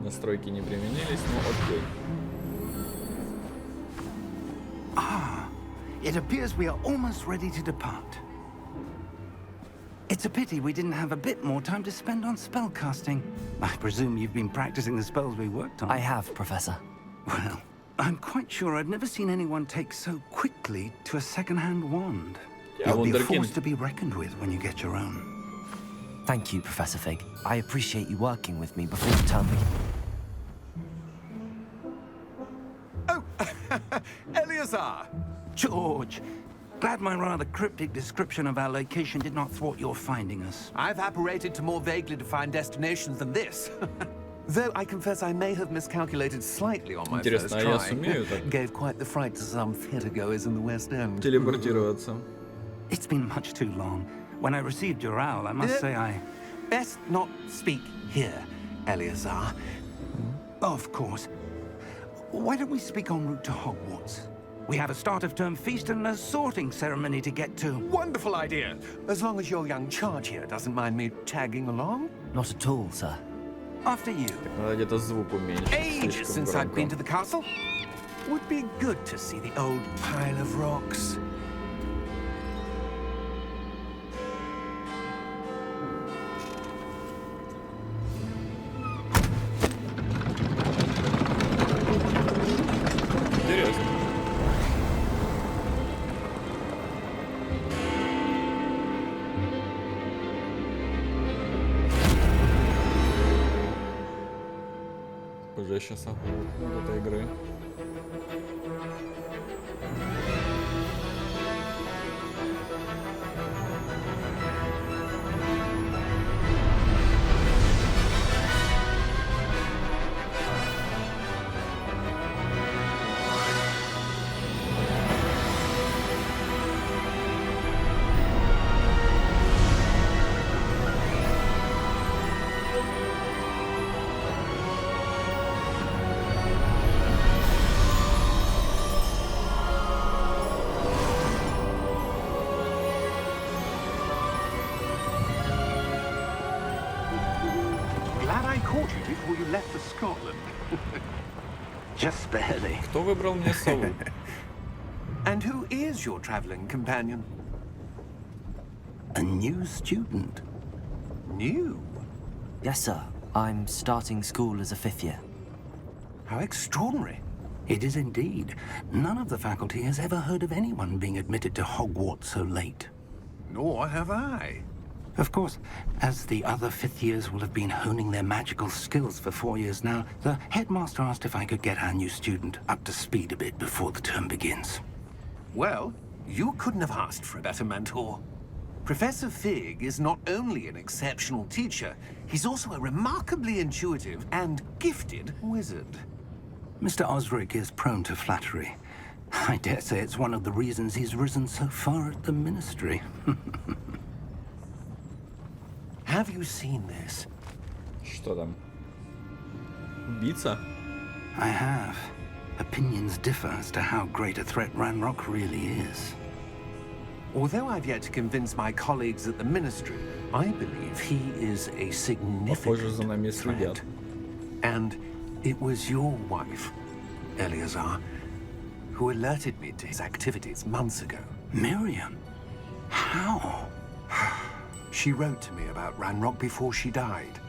Настройки не применились, но окей. It appears we are almost ready to depart. It's a pity we didn't have a bit more time to spend on spellcasting. I presume you've been practicing the spells we worked on. I have, Professor. Well, I'm quite sure I've never seen anyone take so quickly to a second-hand wand. You'll be a force to be reckoned with when you get your own. Thank you, Professor Fig. I appreciate you working with me before the term begins. Oh, Eleazar! George, glad my rather cryptic description of our location did not thwart your finding us. I've apparated to more vaguely defined destinations than this. Though I confess I may have miscalculated slightly on my first Интересно, а я try. сумею так Gave quite the fright to some theatergoers in the West End. телепортироваться? It's been much too long. When I received your owl, I must say I... Best not speak here, Eleazar. Of course. Why don't we speak en route to Hogwarts? We have a start-of-term feast and a sorting ceremony to get to. Wonderful idea! As long as your young charge here doesn't mind me tagging along. Not at all, sir. After you. Надо где-то звук уменьшить. Ages Слишком since I've been to громко. the castle. Would be good to see the old pile of rocks. Интересно. Уже я сейчас от этой игры. Glad I caught you before you left for Scotland. Just barely. Кто выбрал мне сову? And who is your traveling companion? A new student. New? Yes, sir. I'm starting school as a 5th year. How extraordinary. It is indeed. None of the faculty has ever heard of anyone being admitted to Hogwarts so late. Nor have I. Of course, as the other 5th years will have been honing their magical skills for 4 years now, the headmaster asked if I could get our new student up to speed a bit before the term begins. Well, you couldn't have asked for a better mentor. Professor Fig is not only an exceptional teacher, he's also a remarkably intuitive and gifted wizard. Mr. Osric is prone to flattery. I dare say it's one of the reasons he's risen so far at the ministry. Have you seen this? Что там? Убийца? I have. Opinions differ as to how great a threat Ranrock really is. Although I've yet to convince my colleagues at the ministry, I believe he is a Похоже, за нами significant следят. threat. And it was your wife, Eleazar, who alerted me to his activities months ago. Miriam? How? She wrote to me about Ranrock before she died,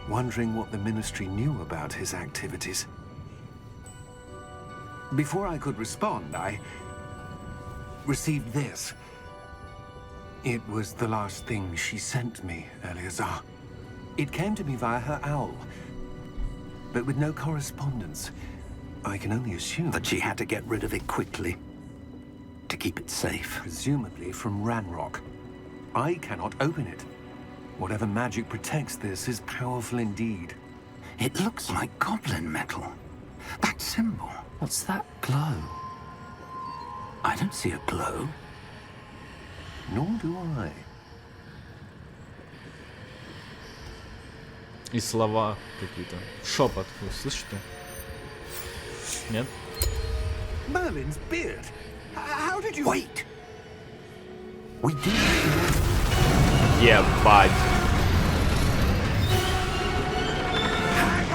wondering what the ministry knew about his activities. Before I could respond, I received this. It was the last thing she sent me, Eleazar. It came to me via her owl, but with no correspondence. I can only assume That she had to get rid of it quickly to keep it safe. presumably from Ranrock. I cannot open it. Whatever magic protects this is powerful indeed. It looks like goblin metal. That symbol. What's that glow? I don't see a glow. Nor do I. И слова какие-то. Шепот. Вы слышите? Нет? Merlin's beard. How did you... Wait! We do. Ебать! Hang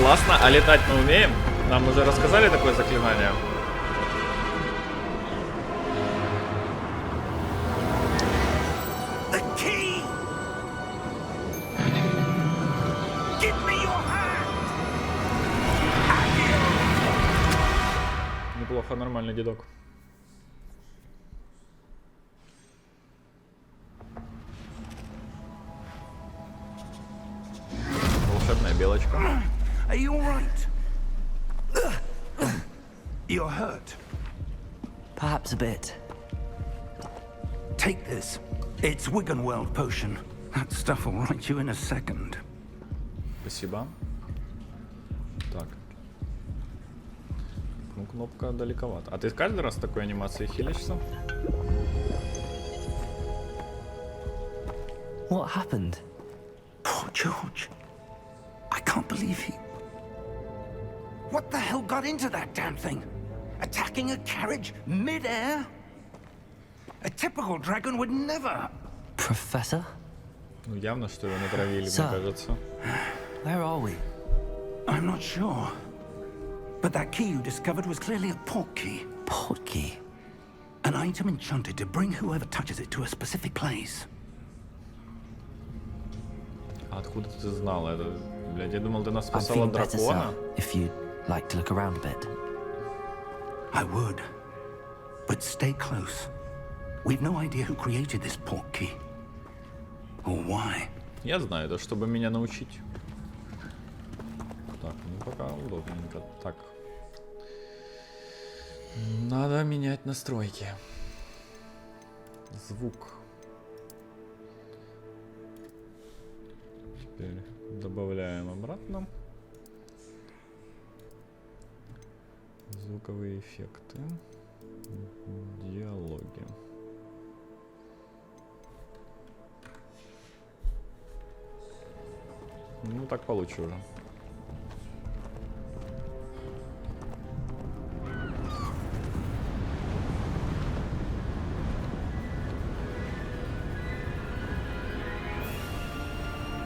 Классно, а летать мы умеем? Нам уже рассказали такое заклинание? The key! Give me your hand! Неплохо, нормальный дедок. Волшебная белочка. Are you all right? You're hurt. Perhaps a bit. Take this. It's Wiggenweld potion. That stuff will right you in a second. Спасибо. Так. Ну, кнопка далековато. А ты каждый раз такой анимацией хилишься? What happened? Poor George. I can't believe he... What the hell got into that damn thing? Attacking a carriage mid-air? A typical dragon would never... Professor? Ну, явно, что его натравили, мне Sir. кажется. Where are we? I'm not sure. But that key you discovered was clearly a port key. Port key? An item enchanted to bring whoever touches it to a specific place. А откуда ты знал это? Блядь, я думал, ты нас I'd спасал от feel better, дракона. sir, if you'd like to look around a bit. I would. But stay close. We've no idea who created this port key. Or why. Я знаю, это чтобы меня научить. Так, ну пока удобненько. Так. Надо менять настройки. Звук. Теперь добавляем обратно. Звуковые эффекты. Диалоги. Ну так получше уже.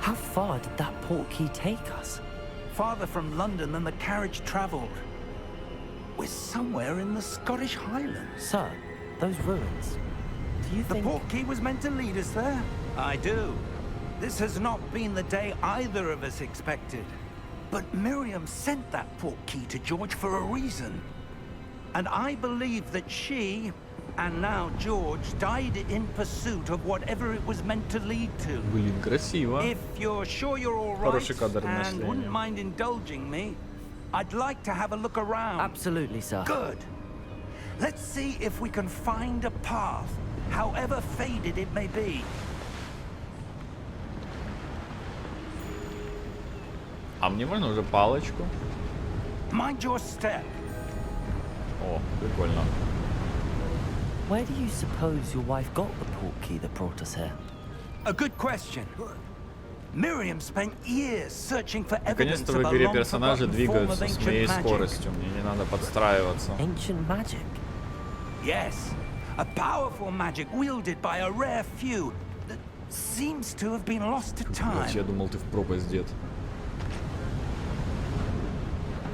How far did that port key take us? Farther from London than the carriage travelled. We're somewhere in the Scottish Highlands. Sir, those ruins. Do you The think... port key was meant to lead us there? I do. This has not been the day either of us expected. But Miriam sent that port key to George for a reason. And I believe that she, and now George, died in pursuit of whatever it was meant to lead to. Блин, красиво. If you're sure you're all right Хороший кадр на and wouldn't mind indulging me, I'd like to have a look around. Absolutely, sir. Good. Let's see if we can find a path, however faded it may be. А мне можно уже палочку? Mind your step. О, прикольно. Where do you suppose your wife got the port key that brought us here? A good question. Miriam spent years searching for evidence Наконец-то в of a игре long персонажи forgotten form of двигаются с моей ancient magic. скоростью. Мне не надо подстраиваться. Ancient magic? Yes, a powerful magic wielded by a rare few that seems to have been lost to Блять, я time. думал, ты в пропасть, дед.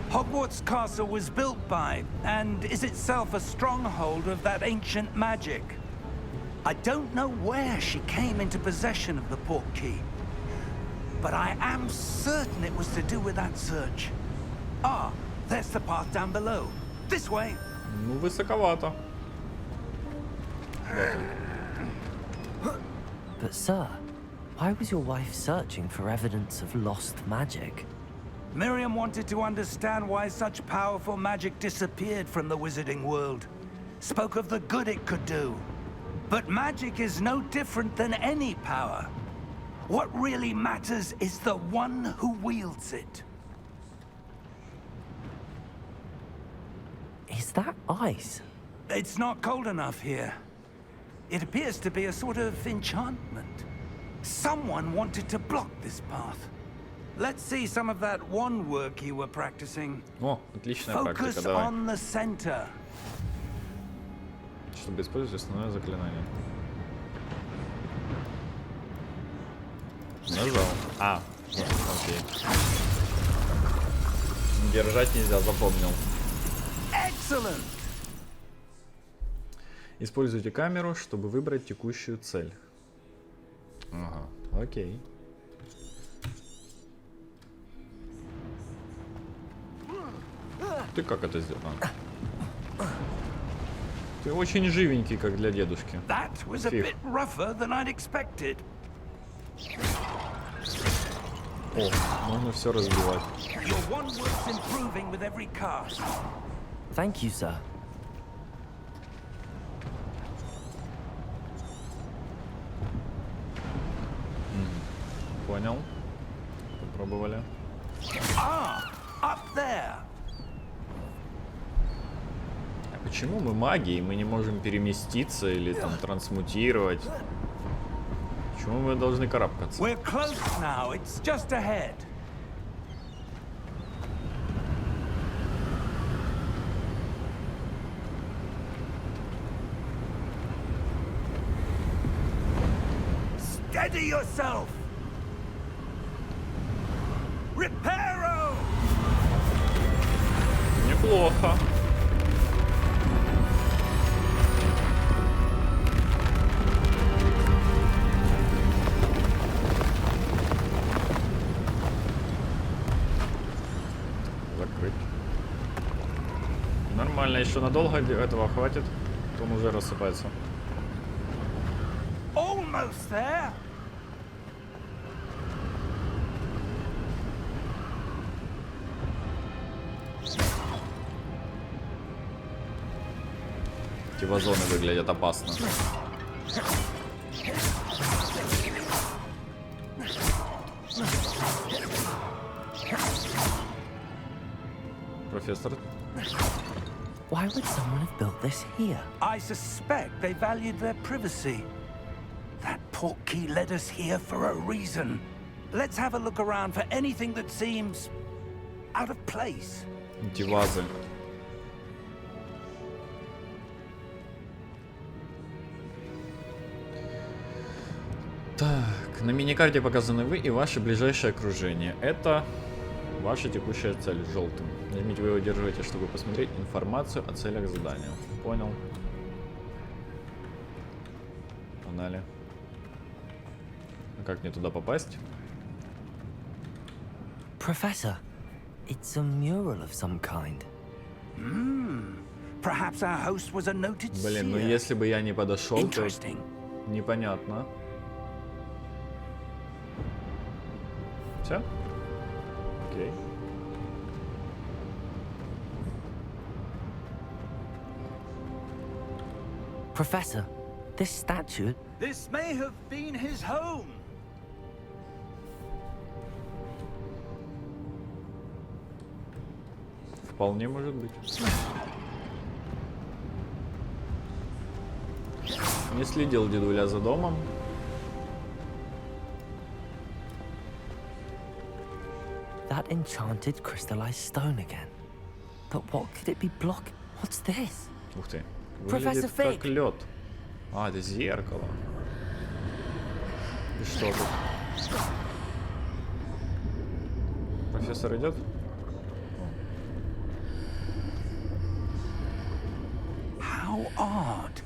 Hogwarts Castle was built by, and is itself a stronghold of that ancient magic. I don't know where she came into possession of the port key, but I am certain it was to do with that search. Ah, there's the path down below. This way. Ну, высоковато. But sir, why was your wife searching for evidence of lost magic? Miriam wanted to understand why such powerful magic disappeared from the wizarding world. Spoke of the good it could do. But magic is no different than any power. What really matters is the one who wields it. Is that ice? It's not cold enough here. It appears to be a sort of enchantment. Someone wanted to block this path. Let's see some of that wand work you were practicing. О, отличная практика, Focus давай. on the center. Чтобы использовать основное заклинание. Нажал. А, окей. Держать нельзя, запомнил. Excellent. Используйте камеру, чтобы выбрать текущую цель. Ага, окей. Ты как это сделал? Ты очень живенький, как для дедушки. That was a bit rougher than I'd expected. О, можно все разбивать. Your one work's improving with every cast. Thank you, sir. Понял. Попробовали. Ah, up there. А почему мы маги, и мы не можем переместиться или там трансмутировать? Почему мы должны карабкаться? We're close now. It's just ahead. Steady yourself. Reparo. Неплохо. Закрыть. Нормально, еще надолго этого хватит. Он уже рассыпается. Almost there. Эти вазоны выглядят опасно. Профессор. Why would someone have built this here? I suspect they valued their privacy. That portkey led us here for a reason. Let's have a look around for anything that seems out of place. Эти вазы. Так, на миникарте показаны вы и ваше ближайшее окружение. Это ваша текущая цель желтым. Нажмите, вы его держите, чтобы посмотреть информацию о целях задания. Понял. Погнали. А как мне туда попасть? Professor, it's a mural of some kind. Perhaps our host was a noted Блин, ну seer. если бы я не подошел, то Interesting. непонятно. Все? Окей. Professor, this statue... This may have been his home. Вполне может быть. Не следил дедуля за домом. That enchanted crystallized stone again. But what could it be blocking? What's this? Ух ты. Профессор Выглядит Фейк. как лед. А, это зеркало. И что тут? Профессор идет? How odd.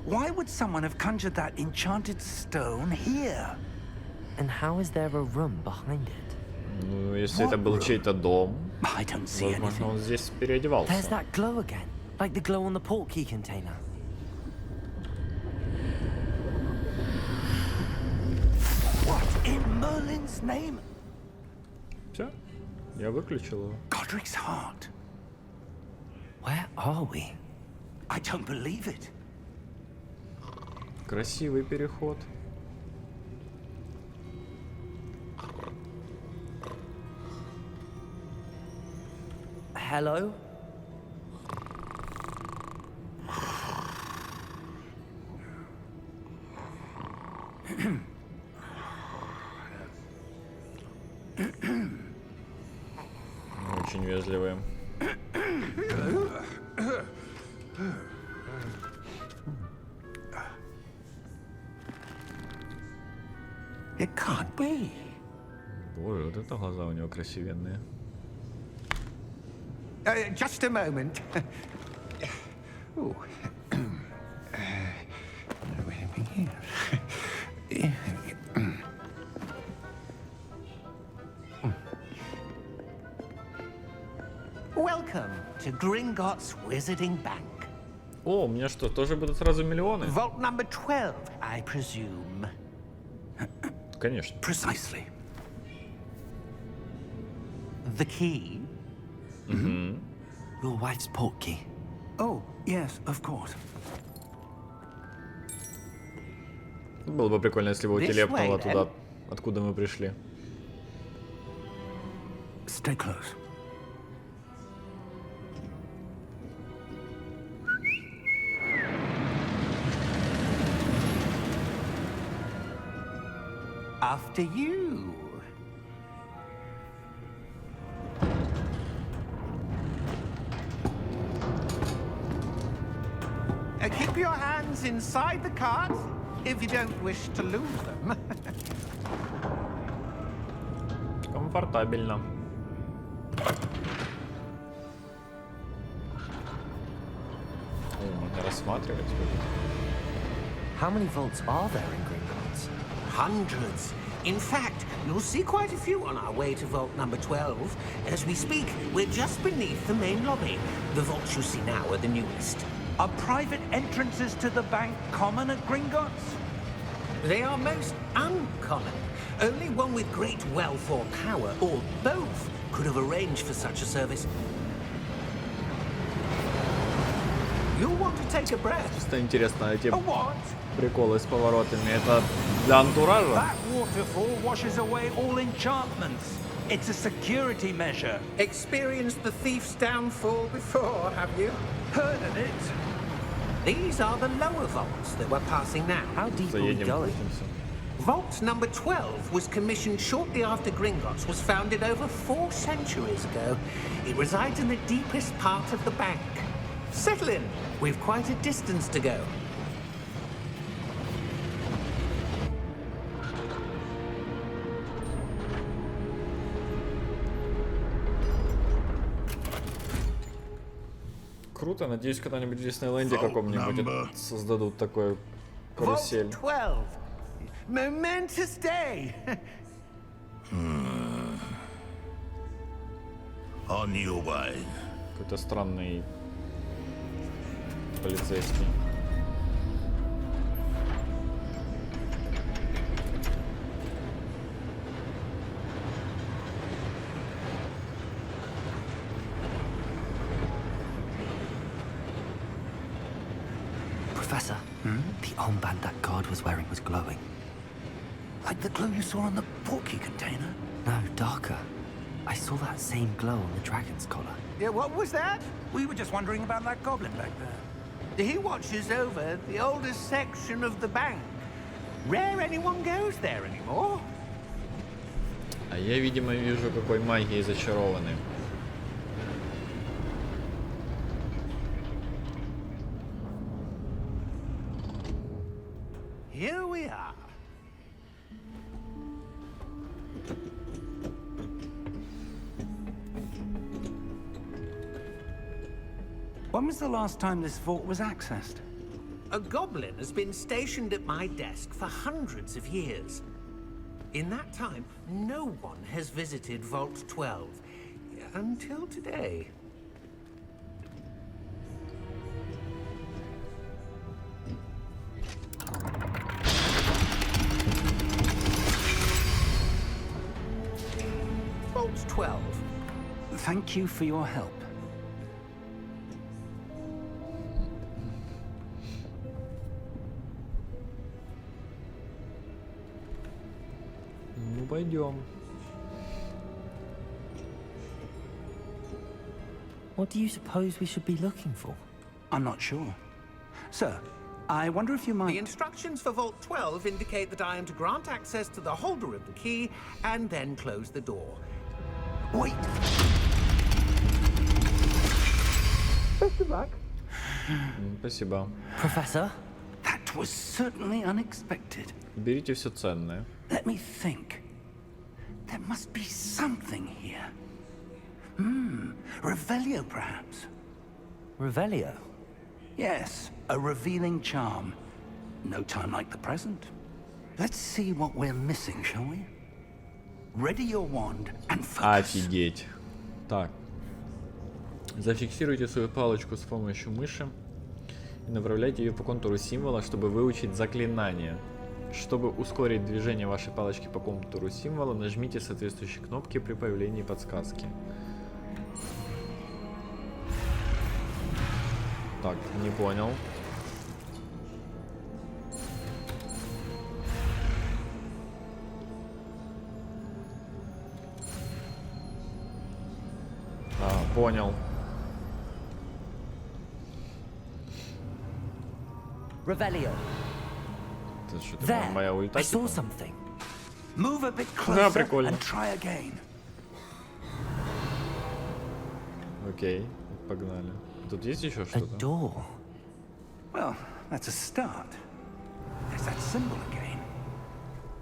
Why would someone have conjured that enchanted stone here? And how is there a room behind it? Ну, если это был чей-то дом, I don't see возможно, anything. он здесь There's переодевался. that glow again, like the glow on the portkey container. What in Merlin's name? Все, я выключил его. Godric's heart. Where are we? I don't believe it. Красивый переход. Hello? Очень вежливые. It can't be. Боже, вот это глаза у него красивенные. Just a moment. Ooh. Welcome to Gringotts Wizarding Bank. О, у меня что, тоже будут сразу миллионы? Vault number 12, I presume. Конечно. Precisely. The key? Your wife's portkey. Oh, yes, of course. Было бы прикольно, если бы его This телепнуло way, туда, откуда мы пришли. Stay close. After you. Keep your hands inside the cart if you don't wish to lose them. Комфортабельно. О, можно рассматривать. How many vaults are there in Gringotts? Hundreds. In fact, you'll see quite a few on our way to vault number 12. As we speak, we're just beneath the main lobby. The vaults you see now are the newest. Are private entrances to the bank common at Gringotts? They are most uncommon. Only one with great wealth or power, or both, could have arranged for such a service. You'll want to take a breath. Просто интересно, эти A what? приколы с поворотами, это для антуража? That waterfall washes away all enchantments. It's a security measure. Experienced the thief's downfall before, have you? Heard of it? These are the lower vaults that we're passing now. How deep are we Заедем, going? крутимся. Vault number 12 was commissioned shortly after Gringotts was founded over 4 centuries ago. It resides in the deepest part of the bank. Settle in. We've quite a distance to go. Круто, надеюсь, когда-нибудь в Диснейленде каком-нибудь создадут такой карусель. Vault 12. Momentous day. On your way. Какой-то странный полицейский. Professor, the armband that guard was wearing was glowing. Like the glow you saw on the portkey container? No, darker. I saw that same glow on the dragon's collar. Yeah, what was that? We were just wondering about that goblin back there. He watches over the oldest section of the bank. Rare anyone goes there anymore. А я, видимо, вижу, какой магией зачарованы. Here we are. When was the last time this vault was accessed? A goblin has been stationed at my desk for hundreds of years. In that time, no one has visited Vault 12. Until today. Vault 12. Thank you for your help. Ну, пойдем. What do you suppose we should be looking for? I'm not sure. Sir, I wonder if you might... The instructions for Vault 12 indicate that I am to grant access to the holder of the key and then close the door. Wait! Best of luck. Спасибо. Professor? That was certainly unexpected. Берите все ценное. Let me think. There must be something here. Revelio, perhaps? Revelio? Yes, a revealing charm. No time like the present. Let's see what we're missing, shall we? Ready your wand and focus. Офигеть. Так. Зафиксируйте свою палочку с помощью мыши и направляйте ее по контуру символа, чтобы выучить заклинание. Чтобы ускорить движение вашей палочки по контуру символа, нажмите соответствующие кнопки при появлении подсказки. Так, не понял. Понял. Revelio. Это что, There. моя ульта? I saw типа? something. Move a bit Да, closer прикольно. and try again. Окей, погнали. Тут есть еще A что-то? door. Well, that's a start. There's that symbol again.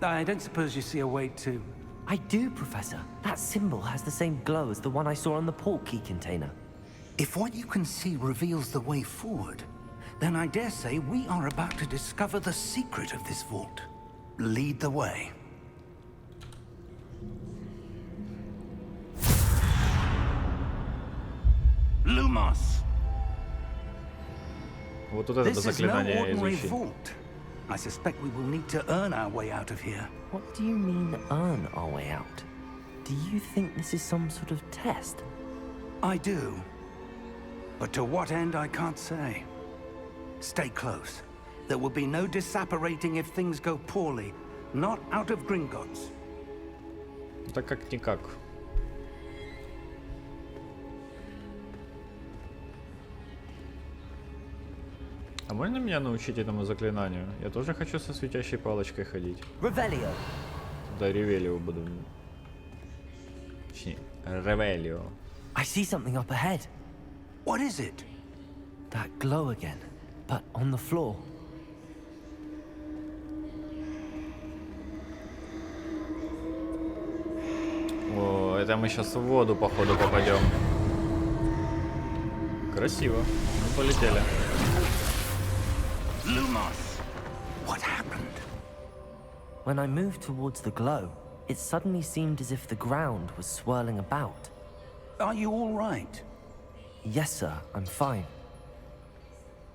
I don't suppose you see a way to... I do, Professor. That symbol has the same glow as the one I saw on the port key container. If what you can see reveals the way forward, then I dare say we are about to discover the secret of this vault. Lead the way. Lumos! Вот тут это This is no заклинание ordinary изучить. vault. I suspect we will need to earn our way out of here. What do you mean, earn our way out? Do you think this is some sort of test? I do. But to what end, I can't say. Stay close. There will be no disapparating if things go poorly. Not out of Gringotts. Так как-никак. А можно меня научить этому заклинанию? Я тоже хочу со светящей палочкой ходить. Revelio. Да, Ревелио буду. Точнее, Ревелио. I see something up ahead. What is it? That glow again, but on the floor. О, это мы сейчас в воду, походу, попадем. Красиво. Мы полетели. Lumos! What happened? When I moved towards the glow, it suddenly seemed as if the ground was swirling about. Are you all right? Yes, sir, I'm fine.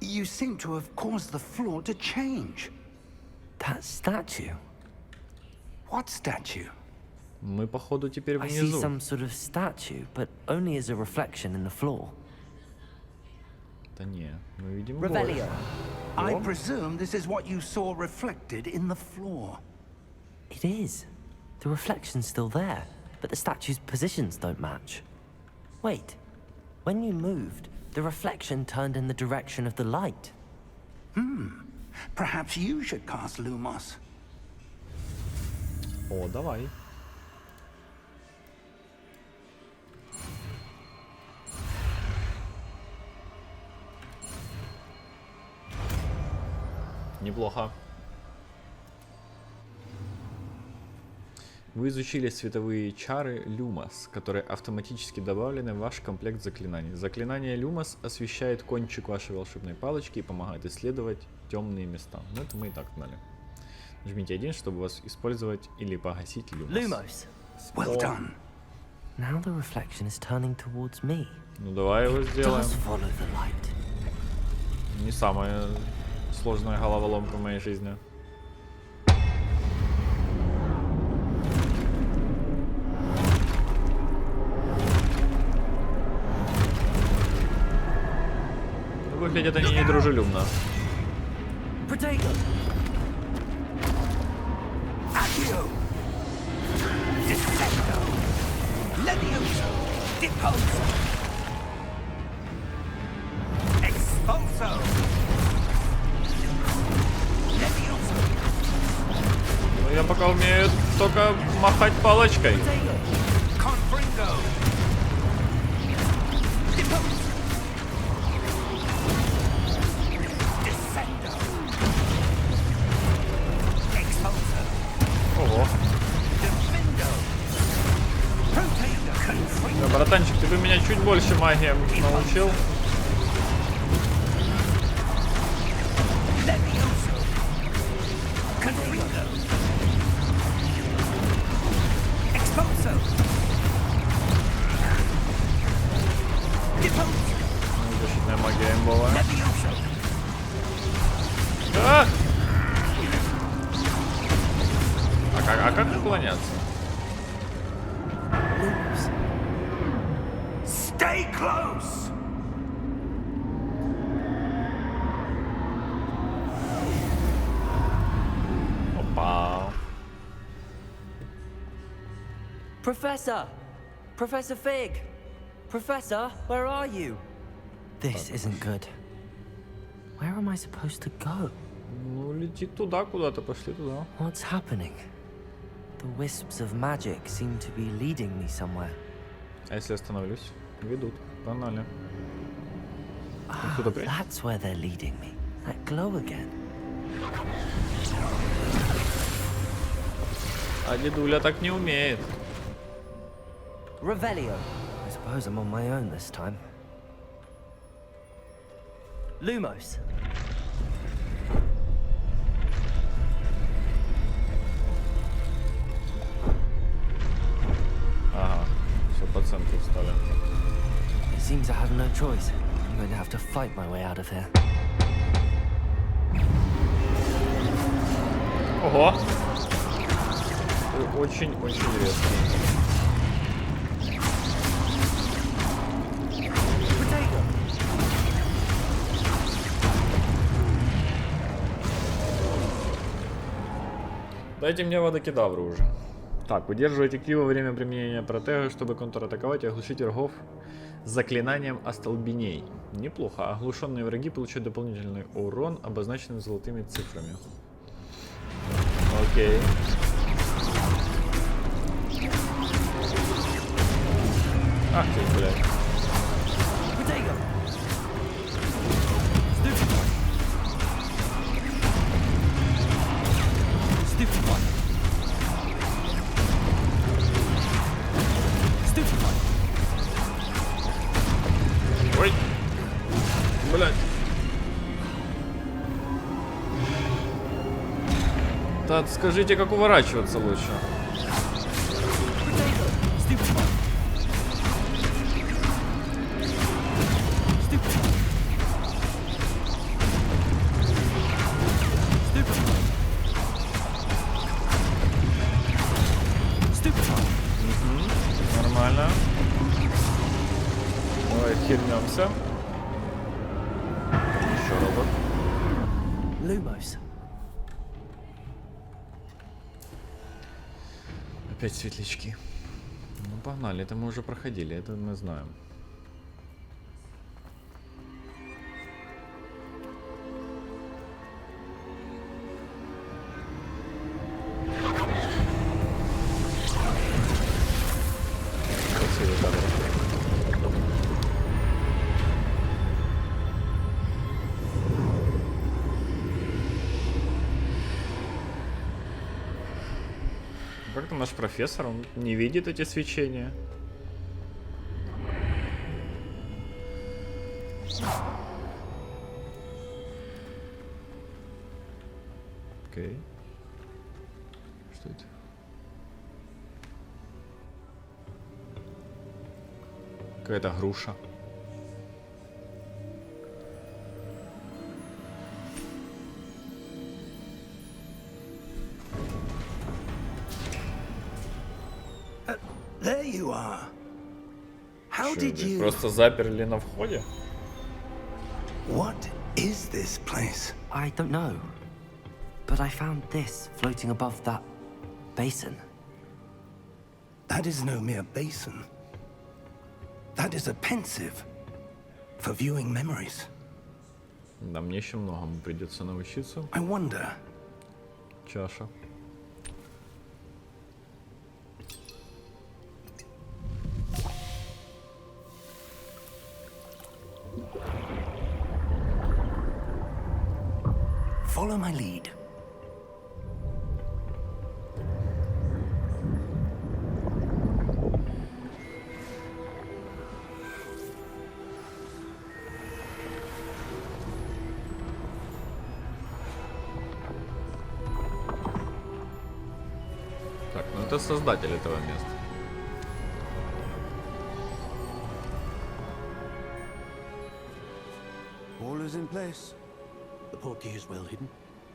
You seem to have caused the floor to change. That statue. What statue? Мы, походу, теперь I see внизу. some sort of statue, but only as a reflection in the floor. Да не, мы видим Revelio. I presume this is what you saw reflected in the floor. It is. The reflection's still there, but the statue's positions don't match. Wait. When you moved, the reflection turned in the direction of the light. Perhaps you should cast Lumos. О, давай. Неплохо. Вы изучили световые чары Люмос, которые автоматически добавлены в ваш комплект заклинаний. Заклинание Люмос освещает кончик вашей волшебной палочки и помогает исследовать темные места. Ну, это мы и так знали. Нажмите 1, чтобы вас использовать или погасить Люмос. Lumos. Well done. Now the reflection is turning towards me. Ну, давай его сделаем. Just follow the light. Не самая сложная головоломка в моей жизни. Выглядят они недружелюбно. Protego. Accio! Dissecto! Levioso! Deposo! Expulso! Levioso! Ну, я пока умею только махать палочкой. Protego. Confringo! Deposo! Dissecto! Expulso! Ого. Defendo! Protego! Да, братанчик, ты бы меня чуть больше магиям научил. Защитная магия имбовая. Да! А как уклоняться? Stay close! Опа. Professor! Professor Fig! Professor, where are you? This isn't good. Where am I supposed to go? Ну, лети туда, куда-то, пошли туда. What's happening? The wisps of magic seem to be leading me somewhere. А если остановлюсь? Ведут. Погнали. Ah, Куда прячь? that's where they're leading me. That glow again. А дедуля так не умеет. Revelio. I suppose I'm on my own this time. Lumos. Ага, все по центру встали. It seems I have no choice. I'm going to have to fight my way out of here. Ого! Очень-очень резко. Дайте мне водокидавру уже. Так, удерживайте Q во время применения протега, чтобы контратаковать и оглушить врагов заклинанием остолбеней. Неплохо. Оглушенные враги получают дополнительный урон, обозначенный золотыми цифрами. Окей. Ах ты, блядь. Ой. Блядь. Так, скажите, как уворачиваться лучше? Нормально. Давай хильнемся. Еще робот. Lumos. Опять светлячки. Ну погнали, это мы уже проходили, это мы знаем. Красивый кадр. Как там наш профессор? Он не видит эти свечения. Окей. Что это? Какая-то груша. There you are. How Что, did здесь you... просто заперли на входе? What is this place? I don't know. But I found this floating above that basin. That is no mere basin. That is a pensive for viewing memories. Да, мне еще многому придется научиться. I wonder, Чаша. follow my lead. это создатель этого места. All is in place. The portkey is well hidden.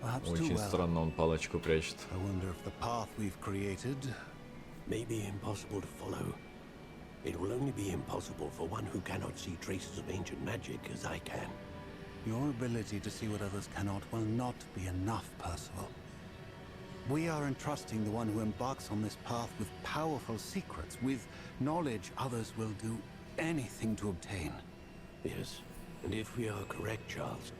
Perhaps too Очень well. странно он палочку прячет. I wonder if the path we've created. May be impossible to follow. It will only be impossible for one who cannot see traces of ancient magic as I can. Your ability to see what others cannot will not be enough, Percival. We are entrusting the one who embarks on this path with powerful secrets, with knowledge others will do anything to obtain. Yes, and if we are correct, Charles,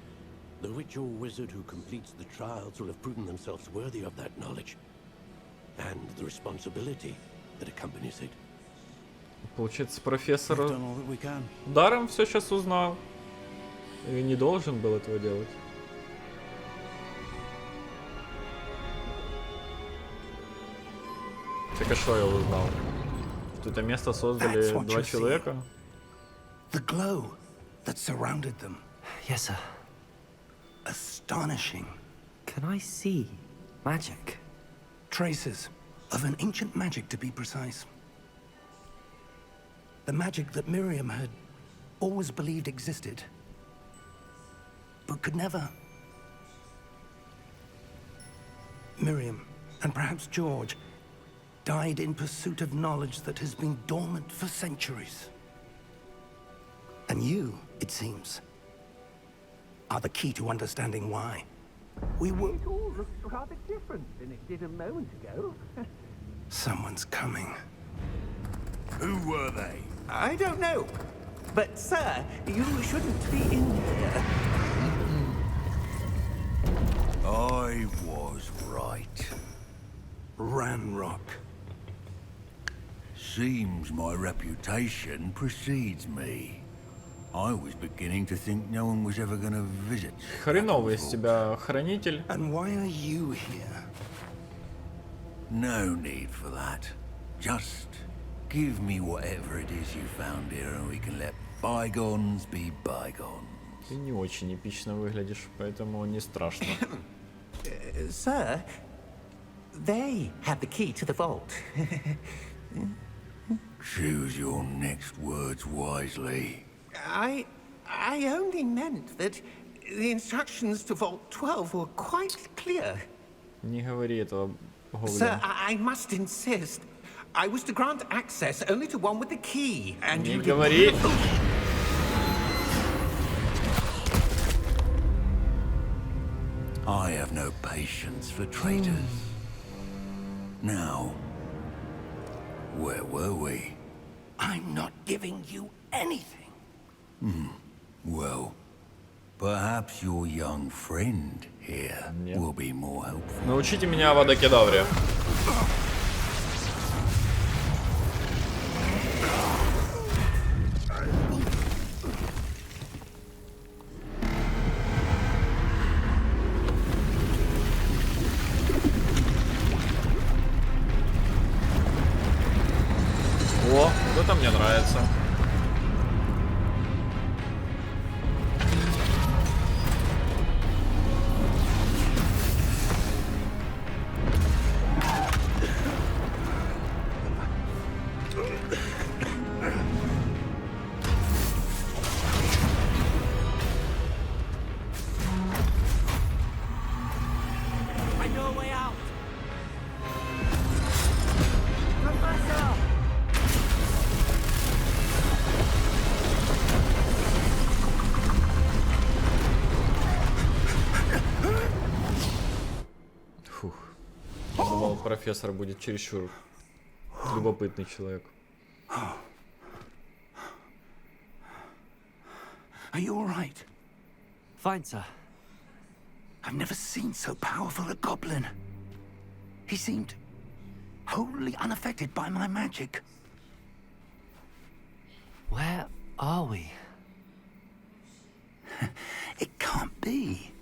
the witch or wizard who completes the trials will have proven themselves worthy of that knowledge. And the responsibility that accompanies it. Получается, We've профессор done all that we can. даром все сейчас узнал. И не должен был этого делать. Так а что я узнал? Что это место создали That's what два you see. человека? The glow that surrounded them. Yes, sir. Astonishing. Can I see magic? Traces of an ancient magic, to be precise. The magic that Miriam had always believed existed, but could never. Miriam, and perhaps George, died in pursuit of knowledge that has been dormant for centuries. And you, it seems, are the key to understanding why. We were... It all looks rather different than it did a moment ago. Someone's coming. Who were they? I don't know. But, sir, you shouldn't be in here. I was right. Ranrock. Seems my reputation precedes me. I was beginning to think no one was ever going to visit. Хреновый из тебя хранитель. And why are you here? No need for that. Just give me whatever it is you found here and we can let bygones be bygones. Ты не очень эпично выглядишь, поэтому не страшно. Sir, they have the key to the vault. Choose your next words wisely. I only meant that the instructions to Vault 12 were quite clear. Не говори этого, Sir, Гоблин. I must insist. I was to grant access only to one with the key, and Не you говори. I have no patience for traitors. Now, where were we? I'm not giving you anything. Well, perhaps your young friend here Yeah. will be more helpful. Научите меня Авада Кедавре. О, вот это мне нравится. I know a way out. Фух. Я думал, профессор будет чересчур любопытный человек. Are you all right? Fine, sir. I've never seen so powerful a goblin. He seemed wholly unaffected by my magic. Where are we? It can't be.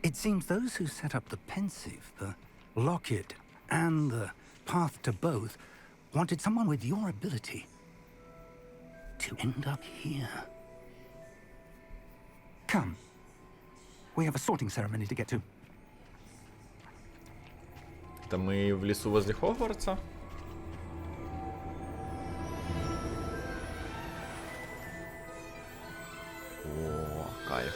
It seems those who set up the pensive, the locket, and the path to both wanted someone with your ability to end up here. Come. We have a sorting ceremony to get to. Это мы в лесу возле Хогвартса? О, кайф.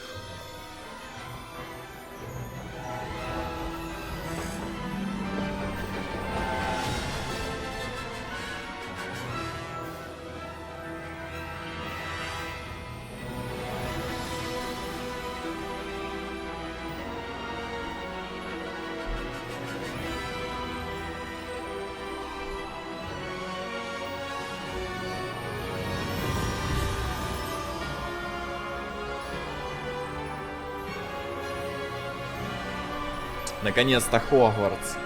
Наконец-то Хогвартс.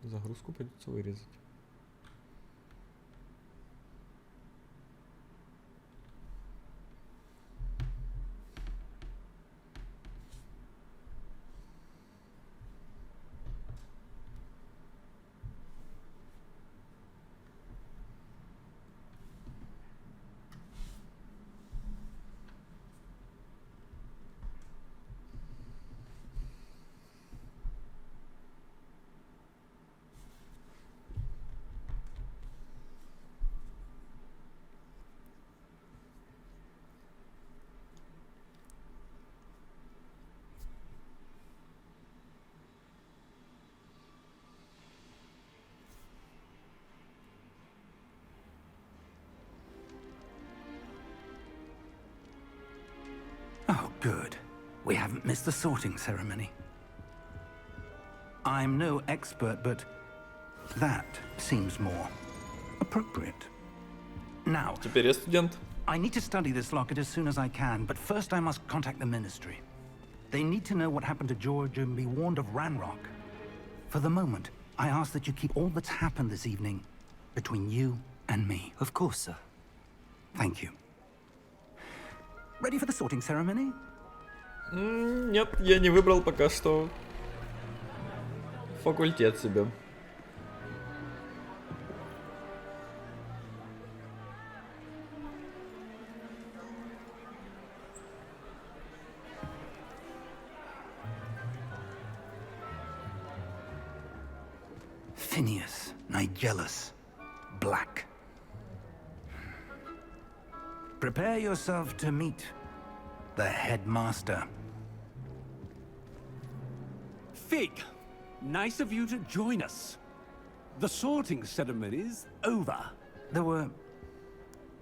Загрузку придется вырезать. Oh, good. We haven't missed the sorting ceremony. I'm no expert, but that seems more appropriate. Now, Теперь я студент. I need to study this locket as soon as I can, but first I must contact the Ministry. They need to know what happened to George and be warned of Ranrock. For the moment, I ask that you keep all that's happened this evening between you and me. Of course, sir. Thank you. Ready for the sorting ceremony? Нет, я не выбрал пока что факультет себе. Phineas, Nigellus, Black. Prepare yourself to meet the headmaster. Fig, nice of you to join us. The sorting ceremony's over. There were...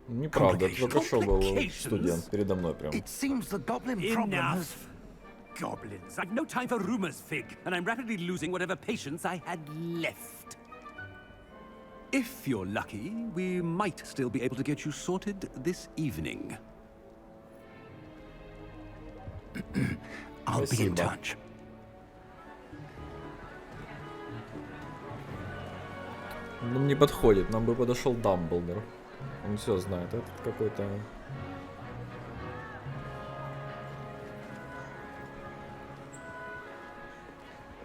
Неправда, только что был студент передо мной прям. It seems the goblin problem has... Enough. Goblins. I've no time for rumors, Fig, and I'm rapidly losing whatever patience I had left. If you're lucky, we might still be able to get you sorted this evening. I'll be in Спасибо. touch. Нам не подходит, нам бы подошел Дамблдор. Он все знает, этот какой-то...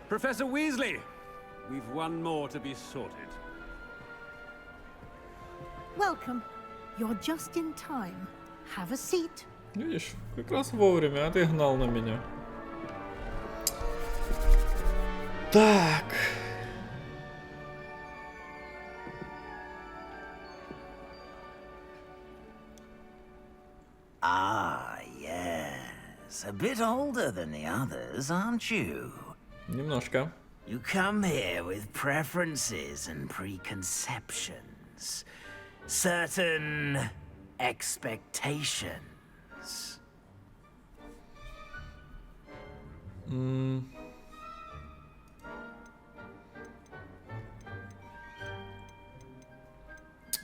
Professor Weasley, we've one more to be sorted. Welcome. You're just in time. Have a seat. Видишь, как раз вовремя, а ты гнал на меня. Так. Ah, yes. A bit older than the others, aren't you? Немножко. You come here with preferences and preconceptions. Certain expectations.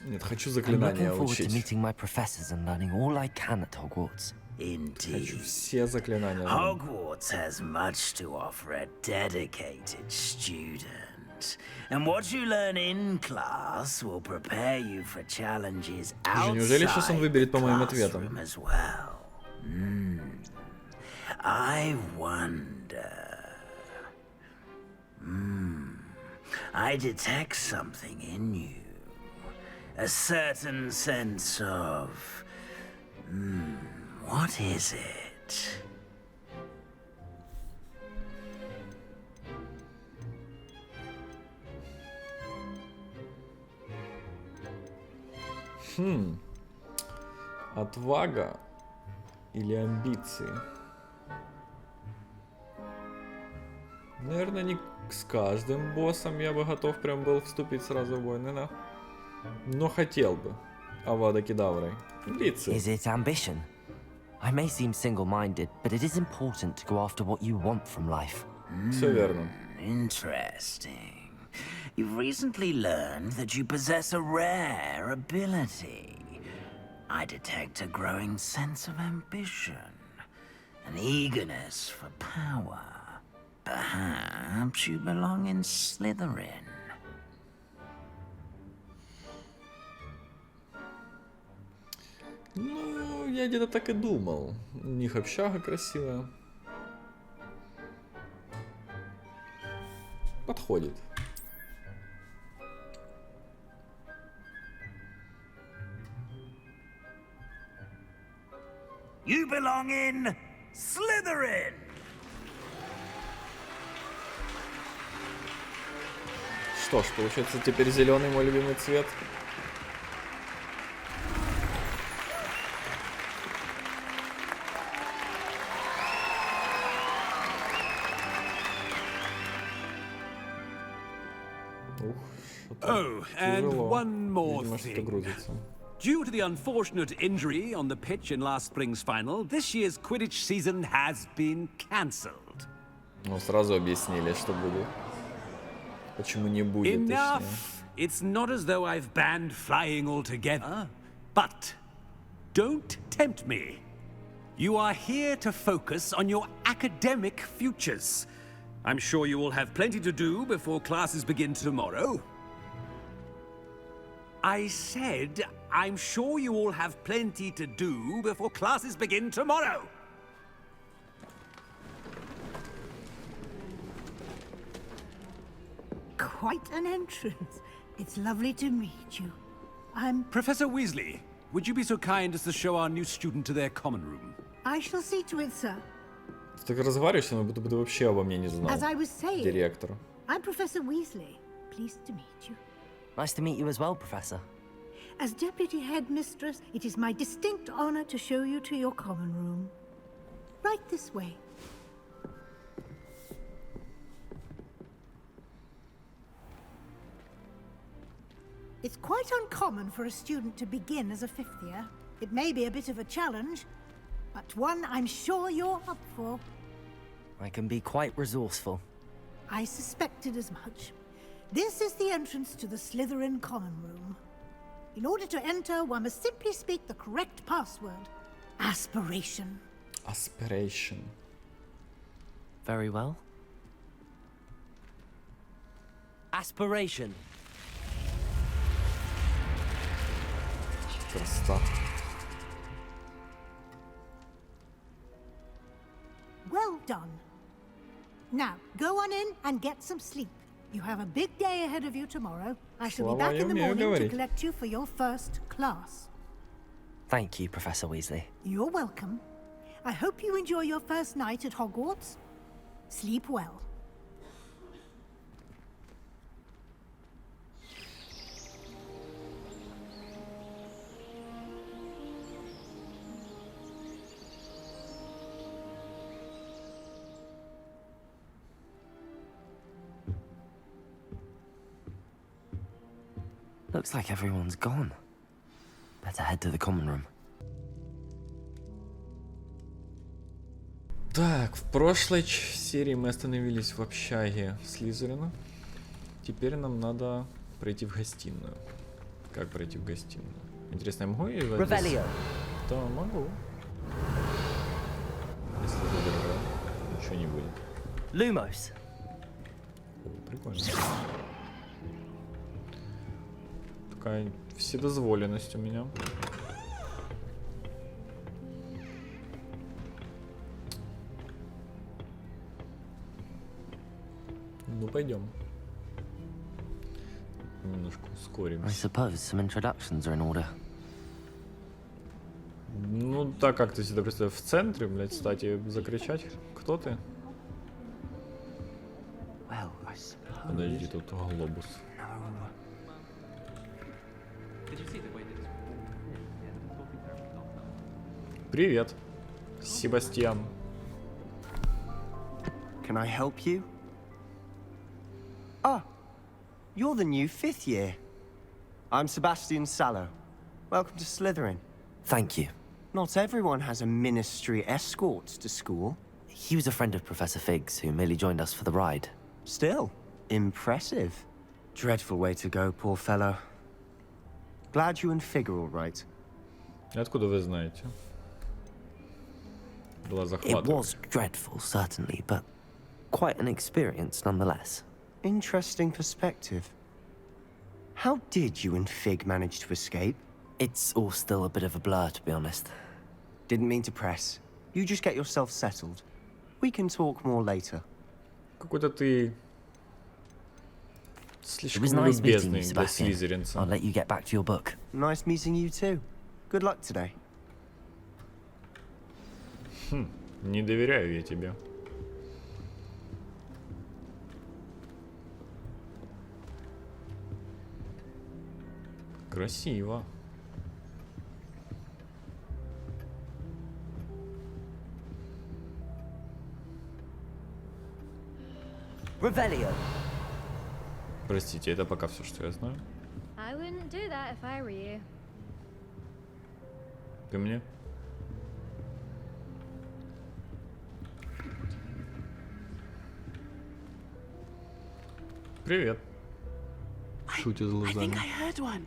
Нет, хочу I'm заклинания looking forward to учить. meeting my professors and learning all I can at Hogwarts. Indeed. Все заклинания. Hogwarts has much to offer a dedicated student. And what you learn in class will prepare you for challenges Неужели сейчас он outside выберет по the моим ответам? classroom as well? I wonder. I detect something in you. A certain sense of... what is it? Отвага или амбиции? Наверное, не с каждым боссом я бы готов прям был вступить сразу в войны, да? Но хотел бы. Авада Кедаврой. Амбиции. Is it ambition? I may seem single-minded, but it is important to go after what you want from life. Все верно. Interesting. You've recently learned that you possess a rare ability. I detect a growing sense of ambition, an eagerness for power. Perhaps you belong in Slytherin. Ну, я где-то так и думал. У них общага красивая. Подходит. You belong in Slytherin! Что ж, получается, теперь зеленый мой любимый цвет. Oh, and Тяжело. one more Видимо, что-то thing. грузится. Due to the unfortunate injury on the pitch in last spring's final, this year's Quidditch season has been cancelled. Ну, сразу объяснили, что будет. Почему не будет, точнее. Enough! It's not as though I've banned flying altogether, but don't tempt me. You are here to focus on your academic futures. I'm sure you will have plenty to do before classes begin tomorrow. I said, I'm sure you all have plenty to do before classes begin tomorrow. Quite an entrance. It's lovely to meet you. I'm... Professor Weasley, would you be so kind as to show our new student to their common room? I shall see to it, sir. Ты так разговариваешь, но будто бы ты вообще обо мне не знал. As I was saying, Директор. I'm Professor Weasley. Pleased to meet you. Nice to meet you as well, Professor. As Deputy Headmistress, it is my distinct honor to show you to your common room. Right this way. It's quite uncommon for a student to begin as a fifth year. It may be a bit of a challenge, but one I'm sure you're up for. I can be quite resourceful. I suspected as much. This is the entrance to the Slytherin common room. In order to enter, one must simply speak the correct password. Aspiration. Aspiration. Very well. Aspiration. Красота. Well done. Now, go on in and get some sleep. You have a big day ahead of you tomorrow. I shall be back in the morning to collect you for your first class. Thank you, Professor Weasley. You're welcome. I hope you enjoy your first night at Hogwarts. Sleep well. Looks like everyone's gone. Better head to the common room. Так, в прошлой серии мы остановились в общаге Слизерина. Теперь нам надо пройти в гостиную. Как пройти в гостиную? Интересно, я могу ее звать? Ревелио. Да, могу. ничего не будет. Lumos. О, прикольно. Такая вседозволенность у меня. Ну, пойдем. Немножко I ускоримся. suppose some introductions are in order. Ну, так как ты себя представляешь, в центре, блядь, стать и закричать. Кто ты? Well, I suppose. Подожди, тут глобус. Привет, Себастьян. Can I help you? Ah, you're the new 5th year. I'm Sebastian Sallow. Welcome to Slytherin. Thank you. Not everyone has a ministry escort to school. He was a friend of Professor Fig's who merely joined us for the ride. Still, impressive. Dreadful way to go, poor fellow. Glad you and Fig are all right. Откуда вы знаете? Была It захватывающая. was dreadful, certainly, but quite an experience nonetheless. Interesting perspective. How did you and Fig manage to escape? It's all still a bit of a blur, to be honest. Didn't mean to press. You just get yourself settled. We can talk more later. Какой-то ты It слишком was nice meeting любезный you, для Sebastian. слизеринца. I'll let you get back to your book. Nice meeting you too. Good luck today. Не доверяю я тебе. Красиво. Revelio. Простите, это пока все, что я знаю. I wouldn't do that if I were you. Ты мне? Привет. Шутит I think глазами. I heard one.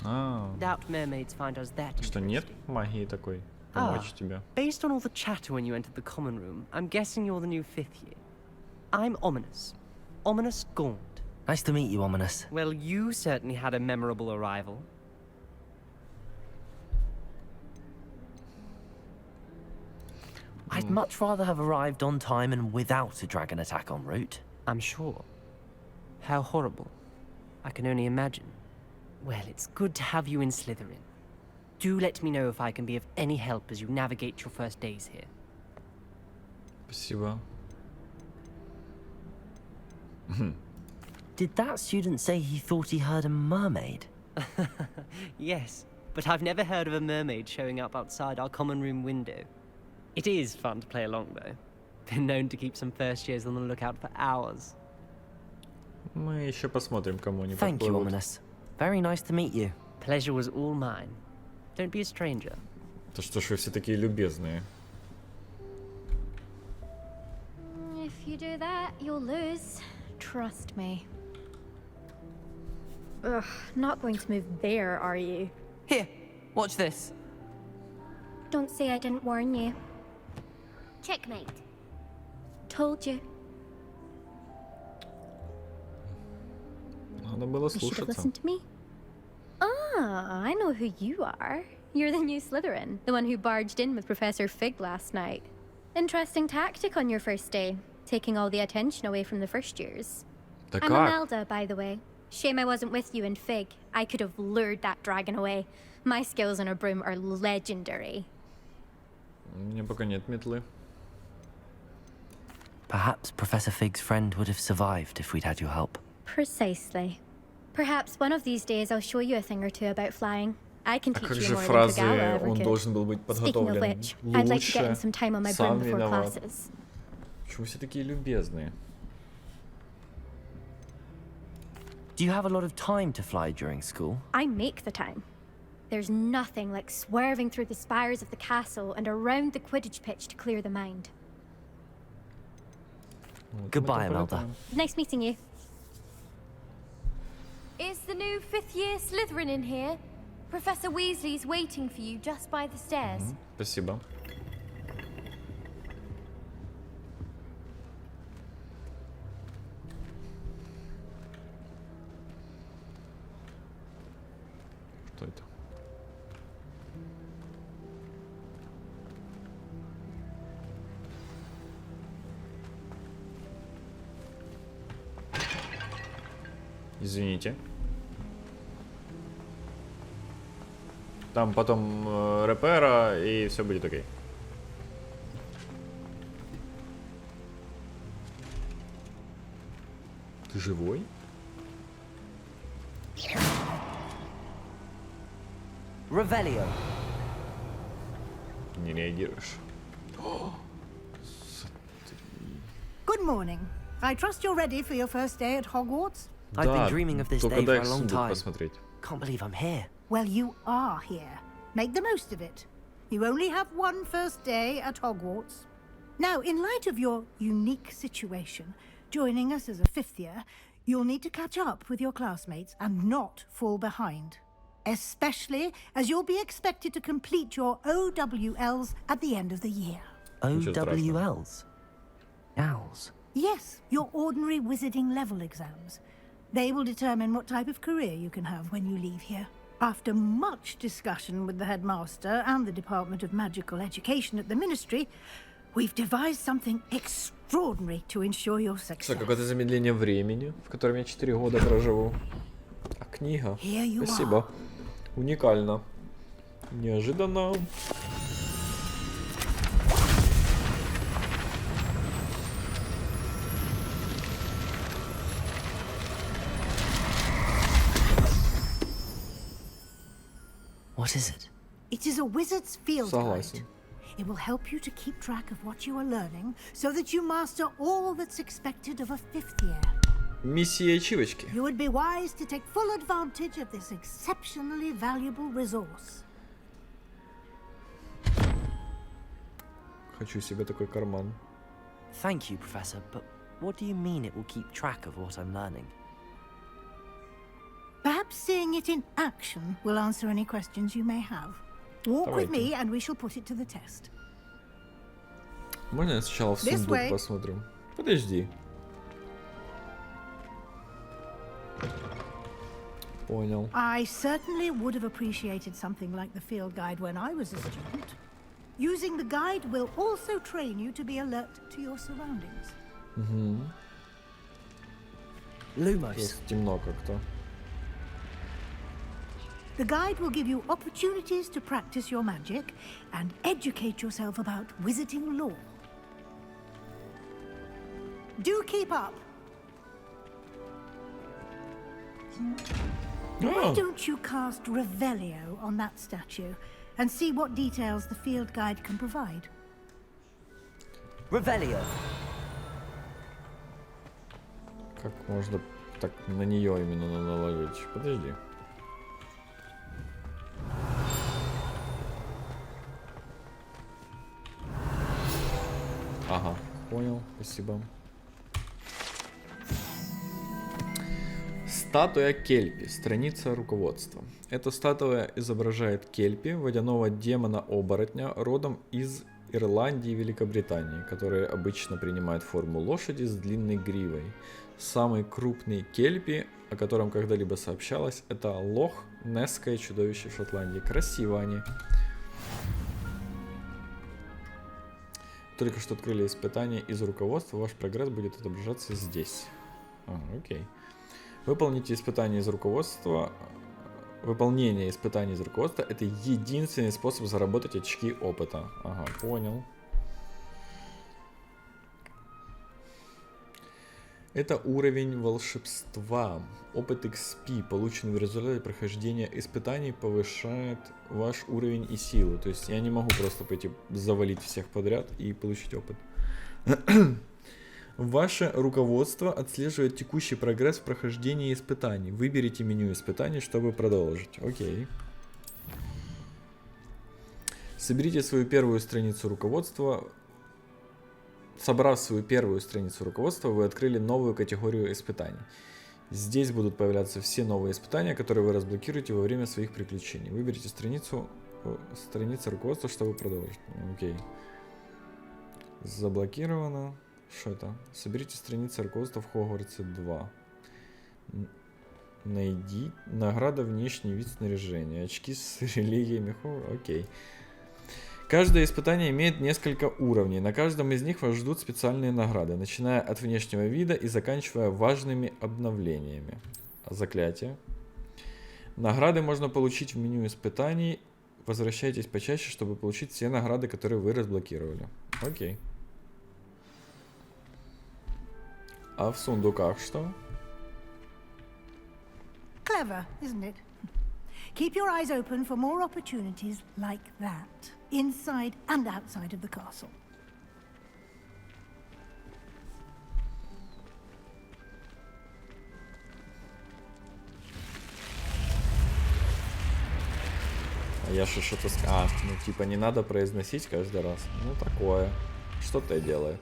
А, Doubt mermaids find us that что нет магии такой помочь тебе? Based on all the chatter when you entered the common room, I'm guessing you're the new 5th year. I'm Ominous. Ominous Gaunt. Nice to meet you, Ominous. Well, you certainly had a memorable arrival. I'd much rather have arrived on time and without a dragon attack en route. I'm sure. How horrible. I can only imagine. Well, it's good to have you in Slytherin. Do let me know if I can be of any help as you navigate your first days here. Спасибо. Did that student say he thought he heard a mermaid? Yes, but I've never heard of a mermaid showing up outside our common room window. It is fun to play along, though. Been known to keep some first years on the lookout for hours. Мы еще посмотрим, кому они Thank you, подплывут. Ominous. Very nice to meet you. Pleasure was all mine. Don't be a stranger. То что ж вы все такие любезные. If you do that, you'll lose. Trust me. Ugh, not going to move there, are you? Here, watch this. Don't say I didn't warn you. Checkmate. Told you. Надо было You should have слушаться. listened to me. Ah, I know who you are. You're the new Slytherin, the one who barged in with Professor Fig last night. Interesting tactic on your first day, taking all the attention away from the first years. Да I'm как? Imelda, by the way. Shame I wasn't with you in Fig. I could have lured that dragon away. My skills on a broom are legendary. У меня пока нет метлы. Perhaps Professor Fig's friend would have survived if we'd had your help. Precisely. Perhaps one of these days I'll show you a thing or two about flying. I can А teach как you же more than фразы Kagala ever «он could. должен был быть Speaking of подготовлен which, I'd like to get in some time on my broom сам before виноват». classes. Почему все такие любезные? Do you have a lot of time to fly during school? I make the time. There's nothing like swerving through the spires of the castle and around the Quidditch pitch to clear the mind. Goodbye, Imelda. Nice meeting you. Is the new 5th year Slytherin in here? Professor Weasley's waiting for you just by the stairs. Спасибо. стойте. Извините. Там потом репера, и все будет окей. Ты живой? Revelio. Не реагируешь. Good morning. I trust you're ready for your first day at Hogwarts? I've been dreaming of this только day дай for a long сундук time. посмотреть. Can't believe I'm here. Well, you are here. Make the most of it. You only have one first day at Hogwarts. Now, in light of your unique situation, joining us as a fifth year, you'll need to catch up with your classmates and not fall behind. Especially as you'll be expected to complete your OWLs at the end of the year. OWLs? Owls? Yes, your ordinary wizarding level exams. They will determine what type of career you can have when you leave here. After much discussion with the headmaster and the Department of Magical Education at the Ministry, we've devised something extraordinary to ensure your success. Какое-то замедление времени, в котором я 4 года проживу. А книга? Спасибо. Уникально. Неожиданно. What is it? It is a wizard's field guide. Согласен. It will help you to keep track of what you are learning so that you master all that's expected of a fifth year. Миссия ачивочки. You would be wise to take full advantage of this exceptionally valuable resource. Хочу себе такой карман. Thank you, Professor, but what do you mean it will keep track of what I'm learning? Perhaps seeing it in action will answer any questions you may have. Walk with me and we shall put it to the test. Можно я сначала в сундук посмотрим? Подожди. Понял. I certainly would have appreciated something like the field guide when I was a student. Using the guide will also train you to be alert to your surroundings. Lumos. Темно как-то. The guide will give you opportunities to practice your magic and educate yourself about wizarding lore. Do keep up. Why don't you cast Revelio on that statue and see what details the field guide can provide? Revelio. Как можно так на нее именно наложить? Подожди. Ага, понял, спасибо. Статуя Кельпи, страница руководства. Эта статуя изображает Кельпи, водяного демона-оборотня, родом из Ирландии и Великобритании, который обычно принимает форму лошади с длинной гривой. Самый крупный Кельпи, о котором когда-либо сообщалось, это лох-несское чудовище в Шотландии. Красиво они. Только что открыли испытание из руководства, ваш прогресс будет отображаться здесь. Окей. Выполните испытание из руководства. Выполнение испытаний из руководства — это единственный способ заработать очки опыта. Ага, понял. Это уровень волшебства. Опыт XP, полученный в результате прохождения испытаний, повышает ваш уровень и силу. То есть я не могу просто пойти завалить всех подряд и получить опыт. Ваше руководство отслеживает текущий прогресс в прохождении испытаний. Выберите меню испытаний, чтобы продолжить. Окей. Соберите свою первую страницу руководства. Собрав свою первую страницу руководства, вы открыли новую категорию испытаний. Здесь будут появляться все новые испытания, которые вы разблокируете во время своих приключений. Выберите страницу руководства, чтобы продолжить. Окей. Заблокировано. Что это? Соберите страницы руководства в Хогвартсе 2. Найди. Награда внешний вид снаряжения. Очки с религиями. Окей. Каждое испытание имеет несколько уровней. На каждом из них вас ждут специальные награды, начиная от внешнего вида и заканчивая важными обновлениями. Заклятие. Награды можно получить в меню испытаний. Возвращайтесь почаще, чтобы получить все награды, которые вы разблокировали. Окей. А в сундуках что? Clever, isn't it? Keep your eyes open for more opportunities like that, inside and outside of the castle. А я что-то... ну типа не надо произносить каждый раз. Ну такое. Что-то делает.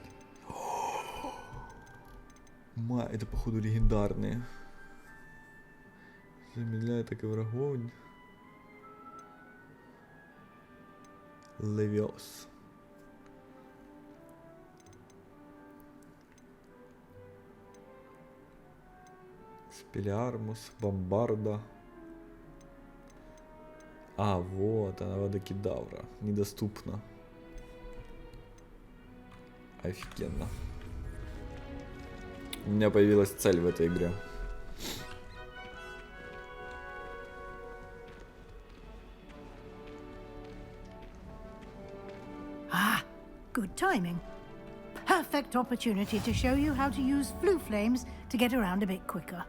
Это походу легендарные. Замедляет так и врагов. Левиос. Спелиармус, бомбарда. А, вот, она водокидавра. Недоступна. Офигенно. У меня появилась цель в этой игре. Ah, good timing. Perfect opportunity to show you how to use flue flames to get around a bit quicker.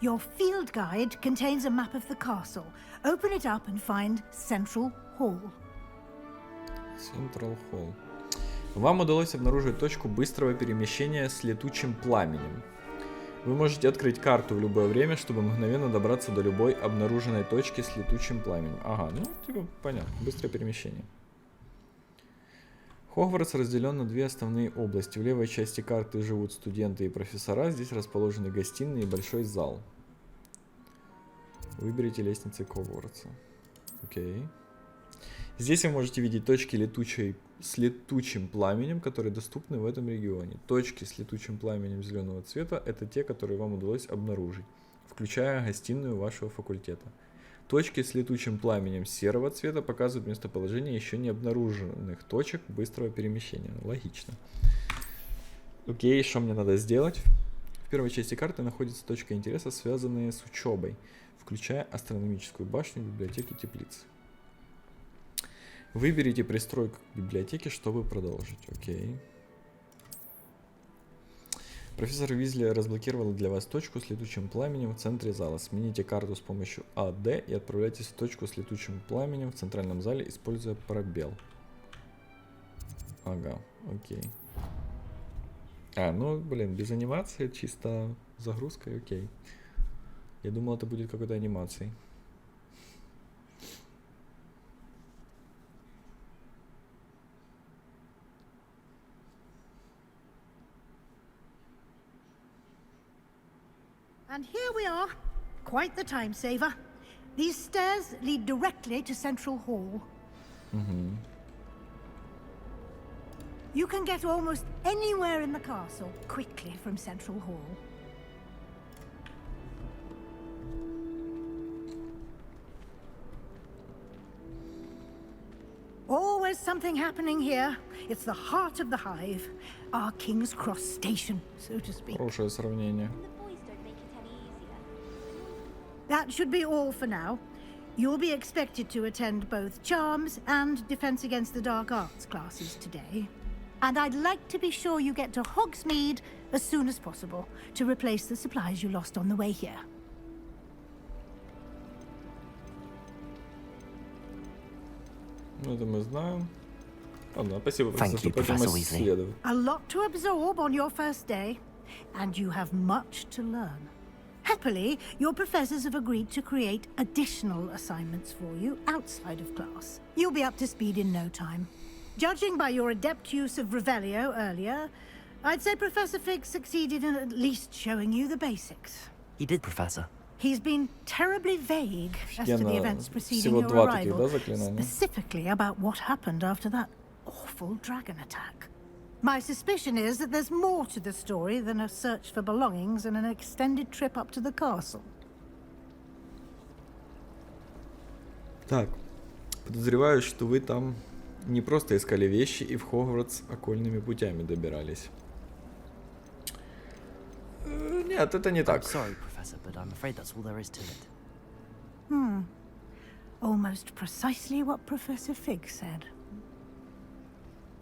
Your field guide contains a map of the castle. Open it up and find Central Hall. Central Hall. Вам удалось обнаружить точку быстрого перемещения с летучим пламенем. Вы можете открыть карту в любое время, чтобы мгновенно добраться до любой обнаруженной точки с летучим пламенем. Ага, ну типа понятно, быстрое перемещение. Хогвартс разделен на две основные области. В левой части карты живут студенты и профессора. Здесь расположены гостиные и большой зал. Выберите лестницы Хогвартса. Окей. Здесь вы можете видеть точки с летучим пламенем, которые доступны в этом регионе. Точки с летучим пламенем зеленого цвета — это те, которые вам удалось обнаружить, включая гостиную вашего факультета. Точки с летучим пламенем серого цвета показывают местоположение еще не обнаруженных точек быстрого перемещения. Логично. Окей, что мне надо сделать? В первой части карты находится точка интереса, связанная с учебой, включая астрономическую башню, библиотеки, теплицы. Выберите пристройку к библиотеке, чтобы продолжить. Окей. Профессор Уизли разблокировал для вас точку с летучим пламенем в центре зала. Смените карту с помощью АД и отправляйтесь в точку с летучим пламенем в центральном зале, используя пробел. Ага, окей. А, ну, блин, без анимации, чисто загрузкой, окей. Я думал, это будет какой-то анимацией. And here we are. Quite the time saver. These stairs lead directly to Central Hall. Mm-hmm. You can get almost anywhere in the castle quickly from Central Hall. Always something happening here. It's the heart of the hive. Our King's Cross station, so to speak. Хорошее сравнение. That should be all for now. You'll be expected to attend both Charms and Defense Against the Dark Arts classes today. And I'd like to be sure you get to Hogsmeade as soon as possible to replace the supplies you lost on the way here. Ну, это мы знаем. Ладно, спасибо, Thank you, Professor Weasley. A lot to absorb on your first day, and you have much to learn. Happily, your professors have agreed to create additional assignments for you outside of class. You'll be up to speed in no time. Judging by your adept use of Revelio earlier, I'd say Professor Fig succeeded in at least showing you the basics. He did, Professor. He's been terribly vague as to the events preceding Всего your два таких, arrival, да, заклинания? specifically about what happened after that awful dragon attack. My suspicion is that there's more to the story than a search for belongings and an extended trip up to the castle. Так, подозреваю, что вы там не просто искали вещи и в Хогвартс окольными путями добирались. Нет, это не так. Sorry, Professor, but I'm afraid that's all there is to it. Almost precisely what Professor Fig said.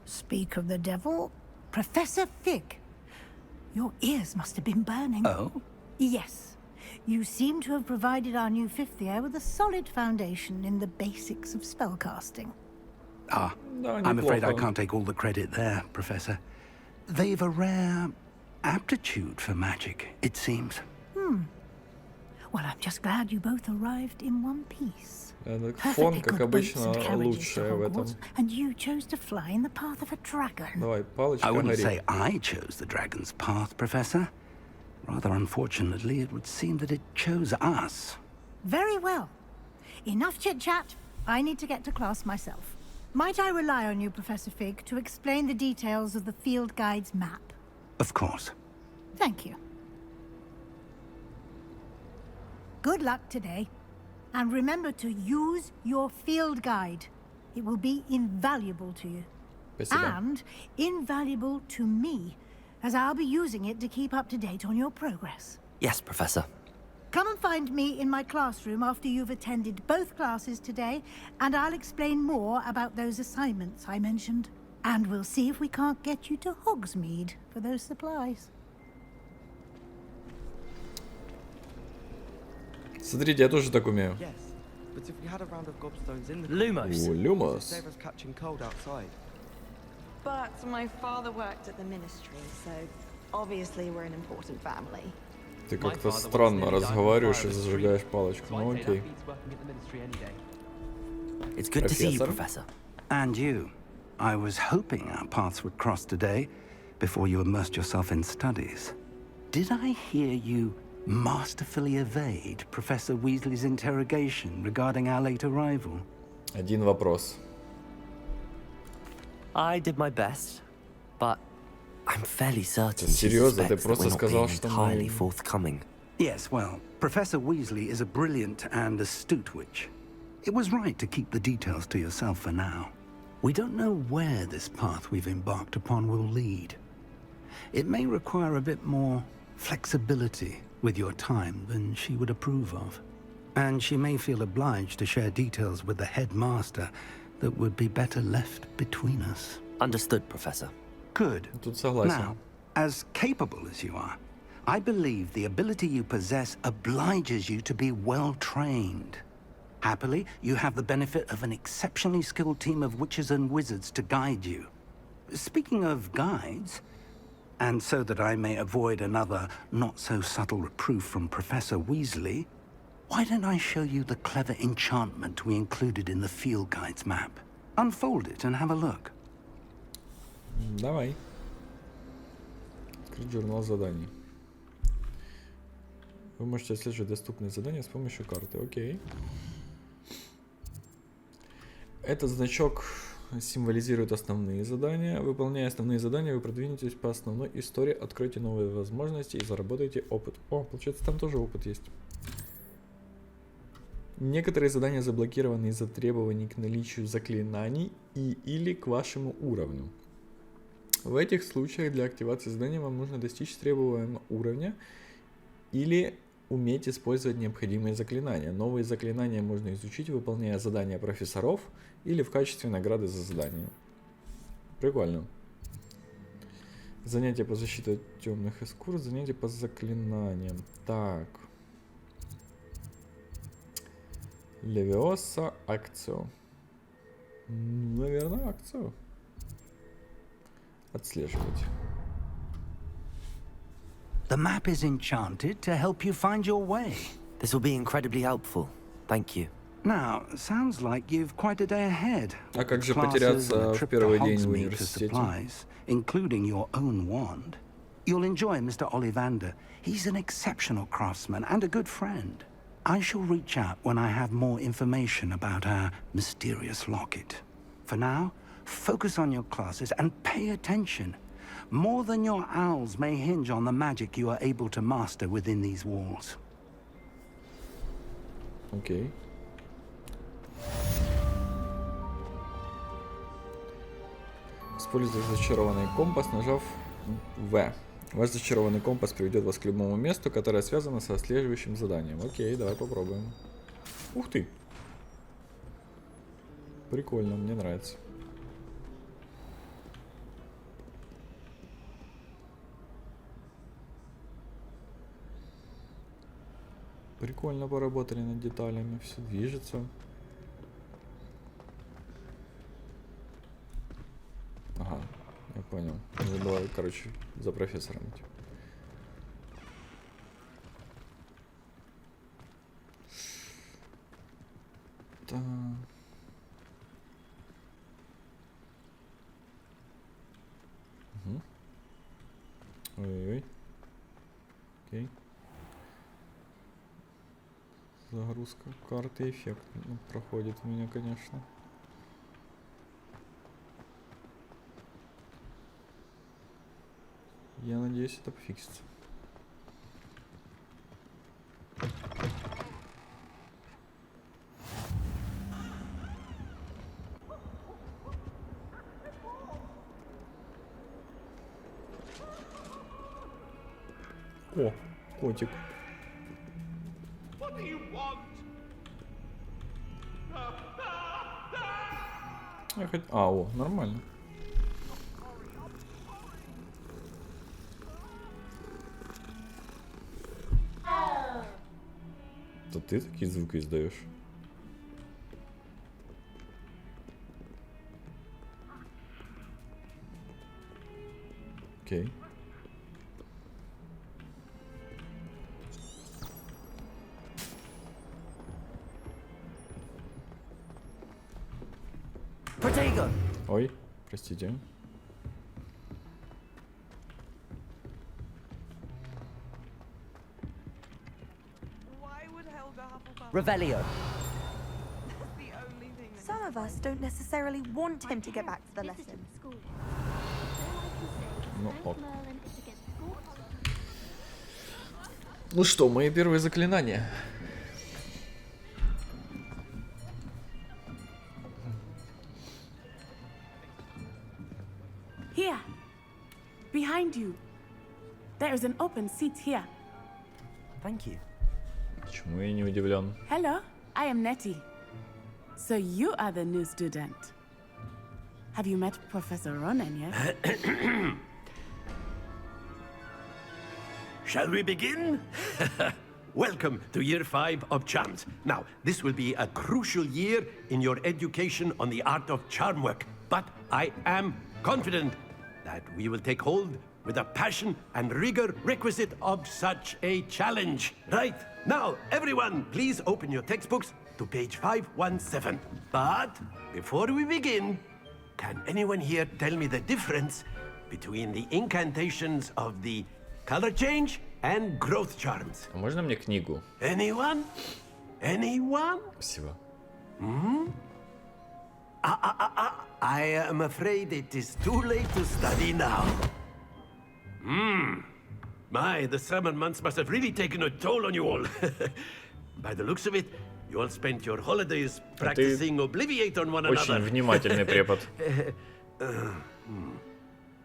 Speak of the devil, Professor Fig. Your ears must have been burning. Oh? Yes. You seem to have provided our new fifth year with a solid foundation in the basics of spellcasting. Ah, I'm afraid I can't take all the credit there, Professor. They've a rare aptitude for magic, it seems. Well, I'm just glad you both arrived in one piece. Фон, как обычно, лучшее в этом. And you chose to fly in the path of a dragon. Давай, палочка, I wouldn't гори. say I chose the dragon's path, Professor. Rather unfortunately, it would seem that it chose us. Very well. Enough chit-chat. I need to get to class myself. Might I rely on you, Professor Fig, to explain the details of the field guide's map? Of course. Thank you. Good luck today. And remember to use your field guide. It will be invaluable to you. Спасибо. And invaluable to me, as I'll be using it to keep up to date on your progress. Yes, Professor. Come and find me in my classroom after you've attended both classes today, and I'll explain more about those assignments I mentioned. And we'll see if we can't get you to Hogsmeade for those supplies. Смотрите, я тоже так умею. Yes, but if we had a round of gobstones in the Lumos. О, Люмос. save us catching cold outside. But my father worked at the ministry, so obviously we're an important family. Ты как-то странно разговариваешь и зажигаешь палочку. Ну окей. It's good to see you, Professor. Professor. And you. I was hoping our paths would cross today, before you immersed yourself in studies. Did I hear you masterfully evade Professor Weasley's interrogation regarding our late arrival? Один вопрос. I did my best, but I'm fairly certain she Серьезно, ты suspects that просто we're not сказал, being что entirely мы... forthcoming. Yes, well, Professor Weasley is a brilliant and astute witch. It was right to keep the details to yourself for now. We don't know where this path we've embarked upon will lead. It may require a bit more flexibility with your time than she would approve of. And she may feel obliged to share details with the headmaster that would be better left between us. Understood, Professor. Good. Тут согласен. Now, as capable as you are, I believe the ability you possess obliges you to be well trained. Happily, you have the benefit of an exceptionally skilled team of witches and wizards to guide you. Speaking of guides, and so that I may avoid another not-so-subtle reproof from Professor Weasley, why don't I show you the clever enchantment we included in the field guide's map? Unfold it and have a look. Давай. Открыть журнал заданий. Вы можете отслеживать доступные задания с помощью карты. Окей. Этот значок символизирует основные задания. Выполняя основные задания, вы продвинетесь по основной истории, откроете новые возможности и заработаете опыт. О, получается, там тоже опыт есть. Некоторые задания заблокированы из-за требований к наличию заклинаний или к вашему уровню. В этих случаях для активации задания вам нужно достичь требуемого уровня или уметь использовать необходимые заклинания. Новые заклинания можно изучить, выполняя задания профессоров или в качестве награды за задание. Прикольно. Занятия по защите от темных искр, занятия по заклинаниям. Так. Левиоса, акцию. Наверное, акцию. Отслеживать. The map is enchanted to help you find your way. This will be incredibly helpful. Thank you. Now, sounds like you've quite a day ahead. А как же Classes потеряться and a в trip первый to день в Hogsmeade for университете? supplies, including your own wand. You'll enjoy Mr. Ollivander. He's an exceptional craftsman and a good friend. I shall reach out when I have more information about our mysterious locket. For now, focus on your classes and pay attention. More than your owls may hinge on the magic you are able to master within these walls. Окей. Используйте зачарованный компас, нажав В. Ваш зачарованный компас приведет вас к любому месту, которое связано со следующим заданием. Окей, давай попробуем. Ух ты! Прикольно, мне нравится. Прикольно поработали над деталями, все движется. Ага, я понял. Надо было, короче, за профессором идти. Так. Угу. Ой-ой-ой. Окей. Загрузка карты эффектно проходит у меня, конечно. Я надеюсь, это пофиксится. О, котик. Я хоть... А, о, нормально. То ты такие звуки издаешь? Окей. Ой, простите. Revelio. Some of us don't necessarily want him to get back to the lesson. Ну, ок. Ну что, мои первые заклинания. Here, behind you. There is an open seat here. Thank you. Почему я не удивлен? Hello, I am Nettie. So you are the new student. Have you met Professor Ronan yet? Shall we begin? Welcome to year 5 of charms. Now, this will be a crucial year in your education on the art of charm work. But I am confident that we will take hold with the passion and rigor requisite of such a challenge. Right, now, everyone, please open your textbooks to page 517. But before we begin, can anyone here tell me the difference between the incantations of the color change and growth charms? А можно мне книгу? Anyone? Anyone? Спасибо. Hmm? I am afraid it is too late to study now. My, the summer months must have really taken a toll on you all. By the looks of it, you all spent your holidays practicing Obliviate on one another. Очень внимательный препод.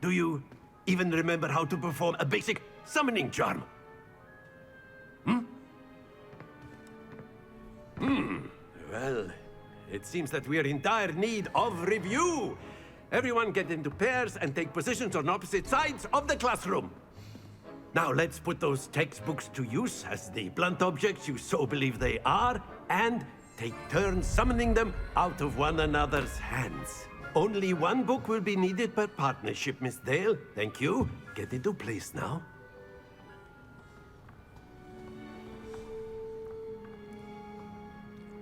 Do you even remember how to perform a basic summoning charm? Well, it seems that we are in dire need of review. Everyone get into pairs and take positions on opposite sides of the classroom. Now let's put those textbooks to use as the blunt objects you so believe they are, and take turns summoning them out of one another's hands. Only one book will be needed per partnership, Miss Dale. Thank you. Get into place now.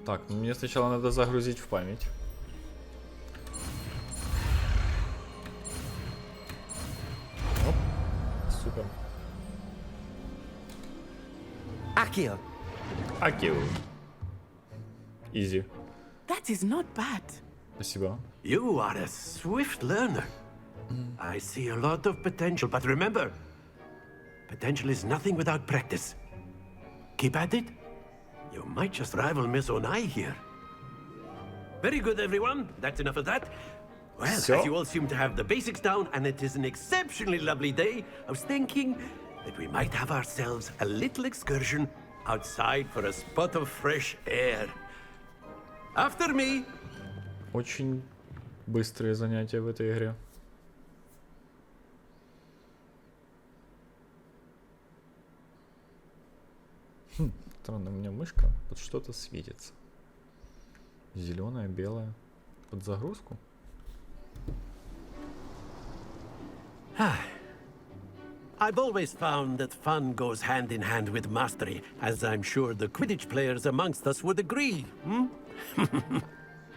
Так, ну мне сначала надо загрузить в память. Оп, супер. Accio. Акио. Изи. That is not bad. Спасибо. You are a swift learner. I see a lot of potential, but remember, potential is nothing without practice. Keep at it. You might just rival Miss Onai here. Very good, everyone. That's enough of that. Well, as you all seem to have the basics down, and it is an exceptionally lovely day, I was thinking that we might have ourselves a little excursion outside for a spot of fresh air. After me. Очень быстрые занятия в этой игре. Странно, у меня мышка под что-то светится. Зеленая, белая. Под загрузку? I've always found that fun goes hand in hand with mastery, as I'm sure the Quidditch players amongst us would agree.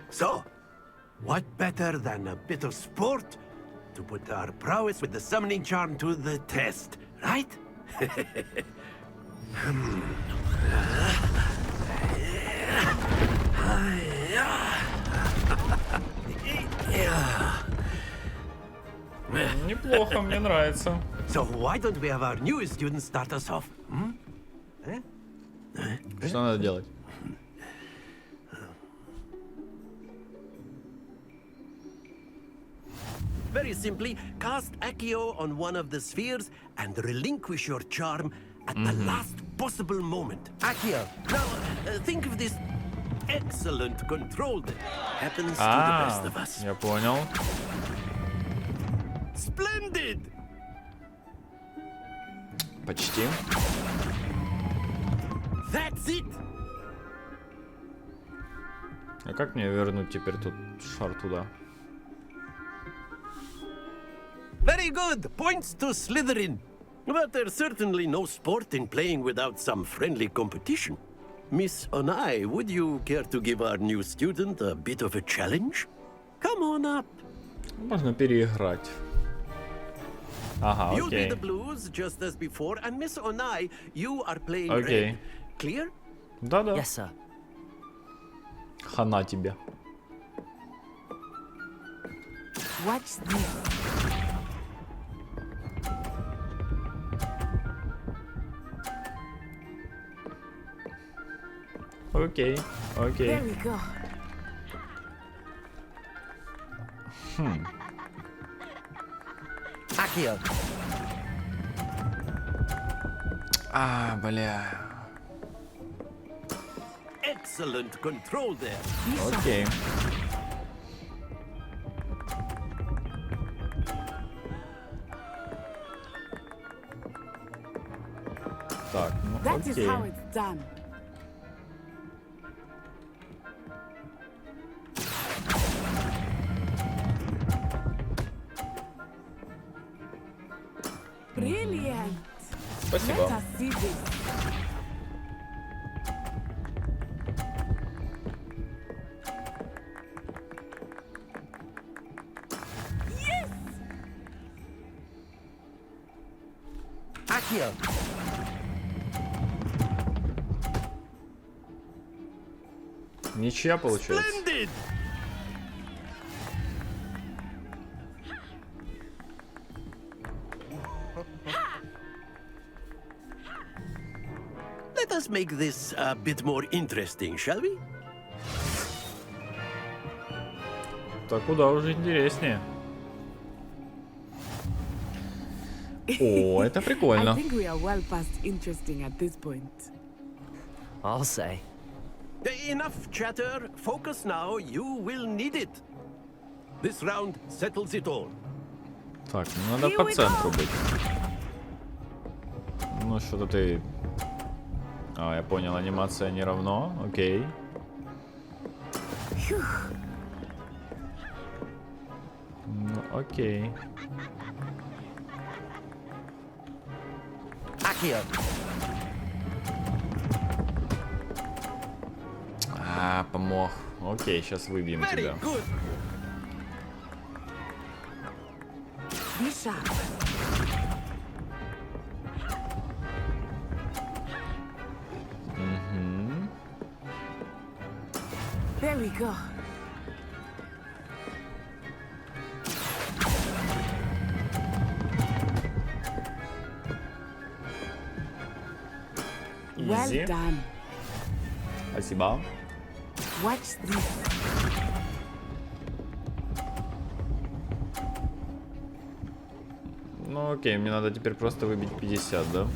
So, what better than a bit of sport to put our prowess with the summoning charm to the test, right? Неплохо, мне нравится. So why don't we have our newest student start us off? Что надо делать? Very simply, cast Accio on one of the spheres and relinquish your charm at the last possible moment. Accio. Now, think of this excellent control that happens to the best of us. Я понял. Splendid! Почти. That's it! А как мне вернуть теперь тут шар туда? Very good! Points to Slytherin. But there's certainly no sport in playing without some friendly competition. Miss Onai, would you care to give our new student a bit of a challenge? Come on up. Можно переиграть. Ага, You'll be окей. the blues, just as before, and Miss Onai, you are playing Окей. red. Clear? Да-да. Yes, sir. Хана тебе. Watch this. Окей, окей. There we go. Accio. А, бля. Excellent control there. Окей. Так, ну That is окей. how it's done. Brilliant. Спасибо. Let us see this. Yes! Accio. Ничья получается. Splendid! Let us make this a bit more interesting, shall we? Так куда уже интереснее. О, это I прикольно. think we are well past interesting at this point. I'll say. Enough chatter. Focus now. You will need it. This round settles it all. Так, ну надо по центру быть. Ну что-то ты... А, я понял, анимация не равно. Окей. Ну, окей. Accio. А, помог. Окей, сейчас выбьем Very тебя. good. Be sharp. There we go. Well Easy. done. Спасибо. Watch this. Окей, мне надо теперь просто выбить 50, да?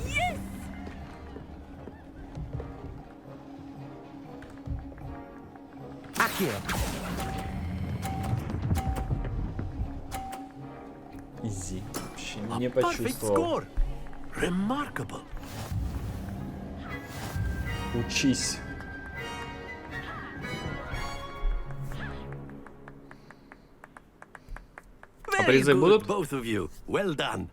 Изи. Вообще не почувствовал. Remarkable. Учись. А призы будут? Both of you. Well done.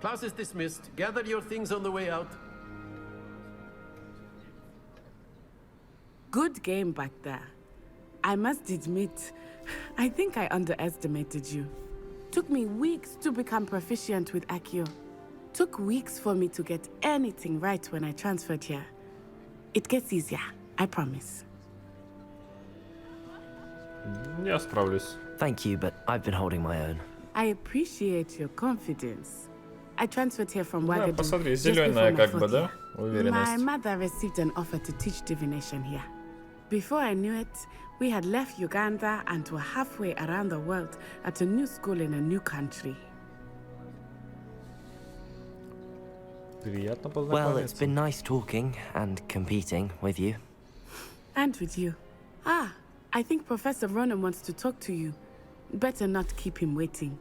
Class is dismissed. Gather your things on the way out. Good game back there. I must admit, I think I underestimated you. Took me weeks to become proficient with Accio. Took weeks for me to get anything right when I transferred here. It gets easier, I promise. Я справлюсь. Thank you, but I've been holding my own. I appreciate your confidence. I transferred here from Да, Wagadan посмотри, just before зеленая my как бы, fourth да? year. My Уверенность. mother received an offer to teach divination here. Before I knew it, we had left Uganda and were halfway around the world at a new school in a new country. Приятно Well, it's познакомиться. been nice talking and competing with you. And with you. Ah, I think Professor Ronan wants to talk to you. Better not keep him waiting.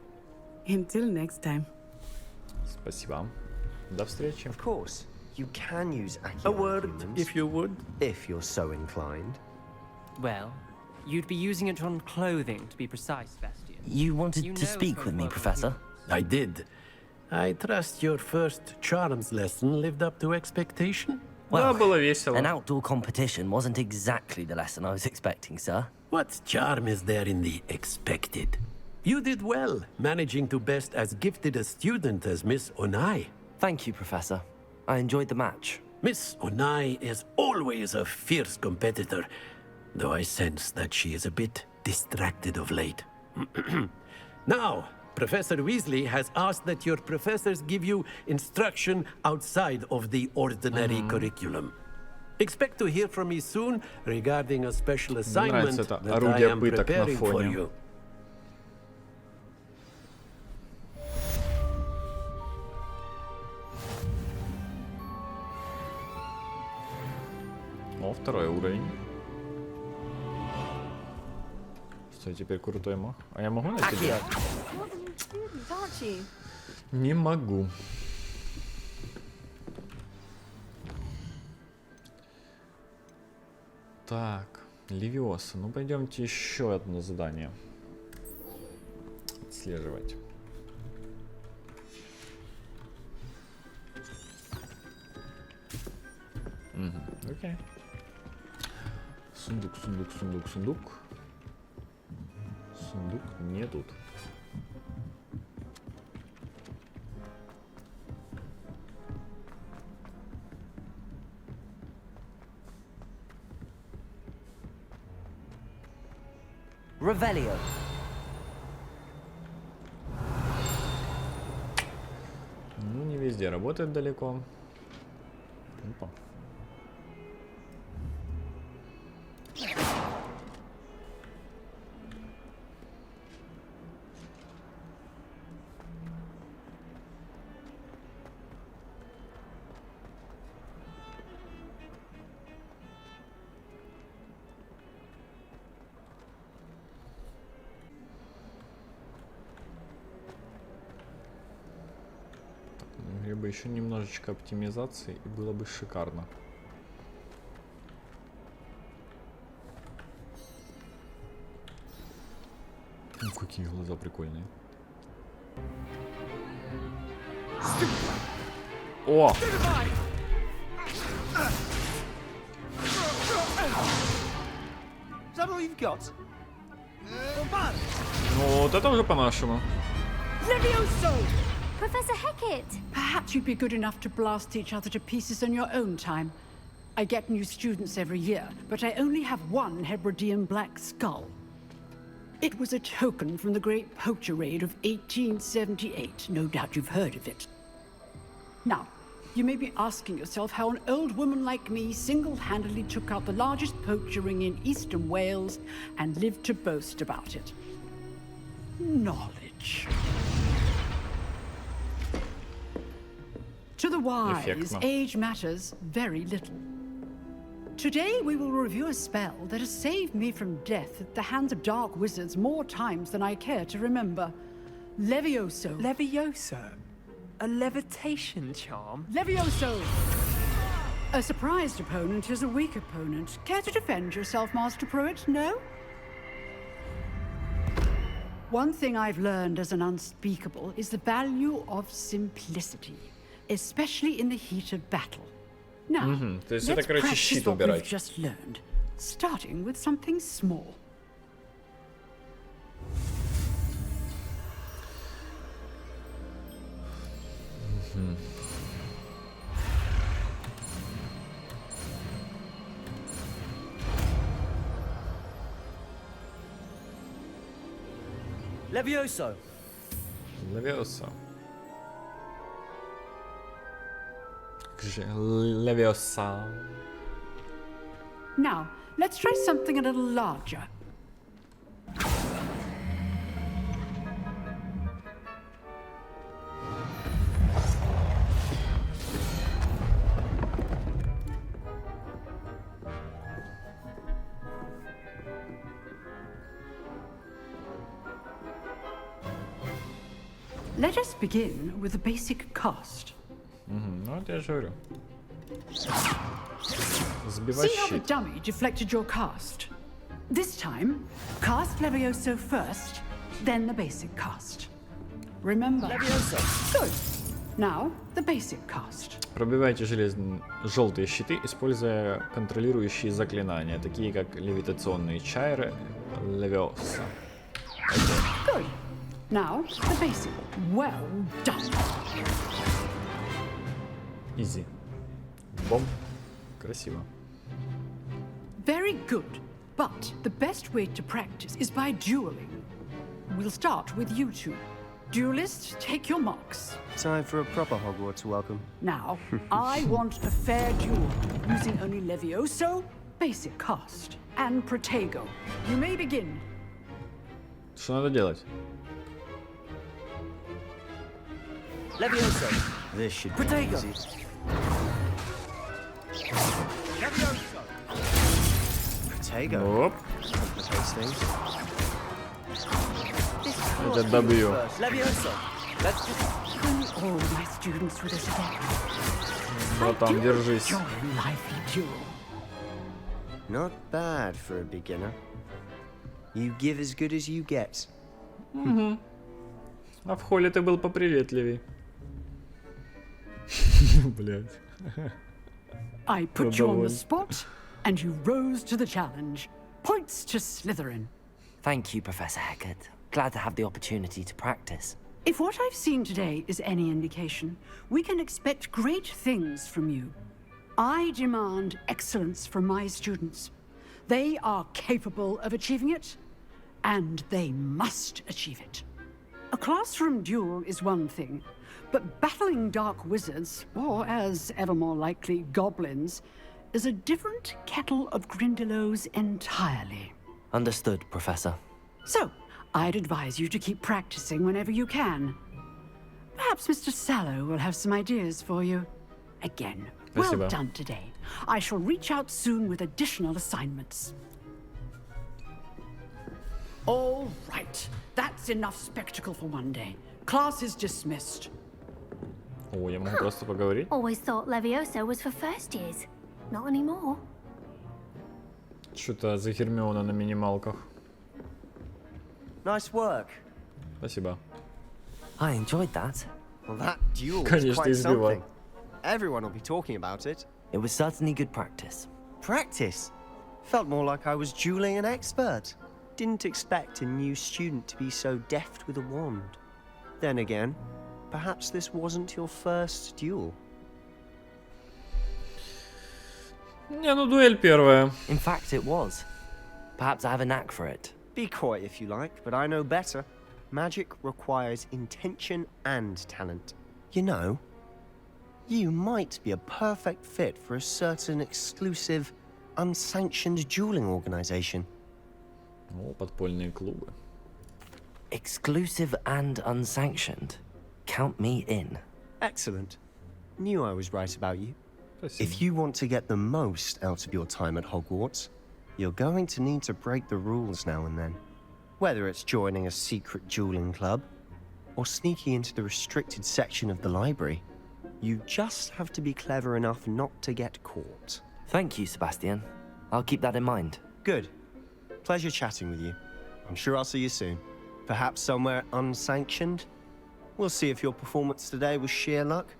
Until next time. Спасибо. До встречи. Of course, you can use A word, humans, if you would. if you're so inclined. Well, you'd be using it on clothing, to be precise, Bastian. You wanted You to know speak so with me, well Professor? I did. I trust your first charms lesson lived up to expectation. Да, было весело. An outdoor competition wasn't exactly the lesson I was expecting, sir. What charm is there in the expected? You did well, managing to best as gifted a student as Miss Onai. Thank you, Professor. I enjoyed the match. Miss Onai is always a fierce competitor, though I sense that she is a bit distracted of late. Now, Professor Weasley has asked that your professors give you instruction outside of the ordinary curriculum. Expect to hear from me soon regarding a special assignment это that I орудие am пыток на preparing for фоне. you. О, второй уровень. Что, теперь крутой маг? А я могу на тебя? Aren't you? Не могу. Так, Левиоса. Ну, пойдемте еще одно задание. Отслеживать. Угу, окей. Сундук, сундук, сундук, сундук. Сундук не тут. Revelio. Ну, не везде работает далеко. Опа. Бы еще немножечко оптимизации, и было бы шикарно. Ну, какие глаза прикольные. О! Ну, вот это уже по-нашему. Professor Hecat! Perhaps you'd be good enough to blast each other to pieces in your own time. I get new students every year, but I only have one Hebridean black skull. It was a token from the Great Poacher Raid of 1878. No doubt you've heard of it. Now, you may be asking yourself how an old woman like me single-handedly took out the largest poacher ring in eastern Wales and lived to boast about it. Knowledge. To the wise, age matters very little. Today we will review a spell that has saved me from death at the hands of dark wizards more times than I care to remember. Levioso. Levioso? A levitation charm? Levioso! A surprised opponent is a weak opponent. Care to defend yourself, Master Pruitt? No? One thing I've learned as an unspeakable is the value of simplicity, especially in the heat of battle. Now, let's practice what we've just learned, starting with something small. Levioso. Levioso. Leviosa. Now, let's try something a little larger. Let us begin with the basic cast. Ну, вот я же говорю. See how the dummy deflected your cast? This time, cast Levioso first, then the basic cast. Remember. Levioso. Good. Now, the basic cast. Пробивайте желтые щиты, используя контролирующие заклинания, такие как левитационные чары, Leviosa. Good. Now, the basic. Well done. Easy. Бом. Красиво. Very good. But the best way to practice is by dueling. We'll start with you two. Duelists, take your marks. Time for a proper Hogwarts welcome. Now, I want a fair duel, using only Levioso, basic cast, and Protego. You may begin. Что надо делать? Levioso. This should be Protego. easy. Levioso. Protego. Оп. Complicates things. Это W. Levioso. Let's just Bring all my students with us again. Братан, держись. Enjoy lively duel. Not bad for a beginner. You give as good as you get. А в холле ты был поприветливей. Блять. I put you on the spot, and you rose to the challenge. Points to Slytherin. Thank you, Professor Hecat. Glad to have the opportunity to practice. If what I've seen today is any indication, we can expect great things from you. I demand excellence from my students. They are capable of achieving it, and they must achieve it. A classroom duel is one thing, but battling dark wizards, or as ever more likely, goblins, is a different kettle of Grindylows entirely. Understood, Professor. So, I'd advise you to keep practicing whenever you can. Perhaps Mr. Sallow will have some ideas for you. Again, well done today. I shall reach out soon with additional assignments. All right, that's enough spectacle for one day. Class is dismissed. О, я могу просто поговорить? Always thought Levioso was for first years. Not anymore. Что-то за Гермиона на минималках. Nice work. Спасибо. I enjoyed that. Well, that duel was Конечно, quite избивал. something. Everyone will be talking about it. It was certainly good practice. Practice? Felt more like I was dueling an expert. Didn't expect a new student to be so deft with a wand. Then again, perhaps this wasn't your first duel. Не, ну дуэль первая. In fact, it was. Perhaps I have a knack for it. Be coy if you like, but I know better. Magic requires intention and talent. You know, You might be a perfect fit for a certain exclusive, unsanctioned dueling organization. О, подпольные клубы. Exclusive and unsanctioned. Count me in. Excellent. Knew I was right about you. Спасибо. If you want to get the most out of your time at Hogwarts, you're going to need to break the rules now and then. Whether it's joining a secret dueling club, or sneaking into the restricted section of the library, you just have to be clever enough not to get caught. Thank you, Sebastian. I'll keep that in mind. Good. Pleasure chatting with you. I'm sure I'll see you soon. Perhaps somewhere unsanctioned? We'll see if your performance today was sheer luck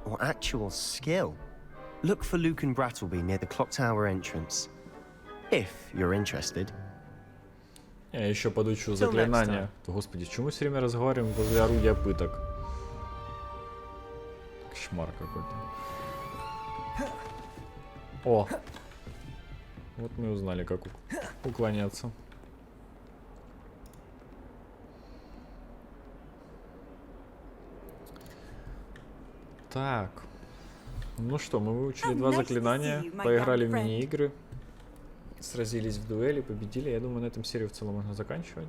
or actual skill. Look for Luke and Brattleby near the clock tower entrance. If you're interested. Я еще подучу заклинания. Господи, чему мы все время разговариваем возле орудия пыток? Кошмар какой-то. О! Вот мы узнали, как уклоняться. Так. Ну что, мы выучили 2 заклинания, поиграли в мини-игры, сразились в дуэли, победили. Я думаю, на этом серию в целом можно заканчивать.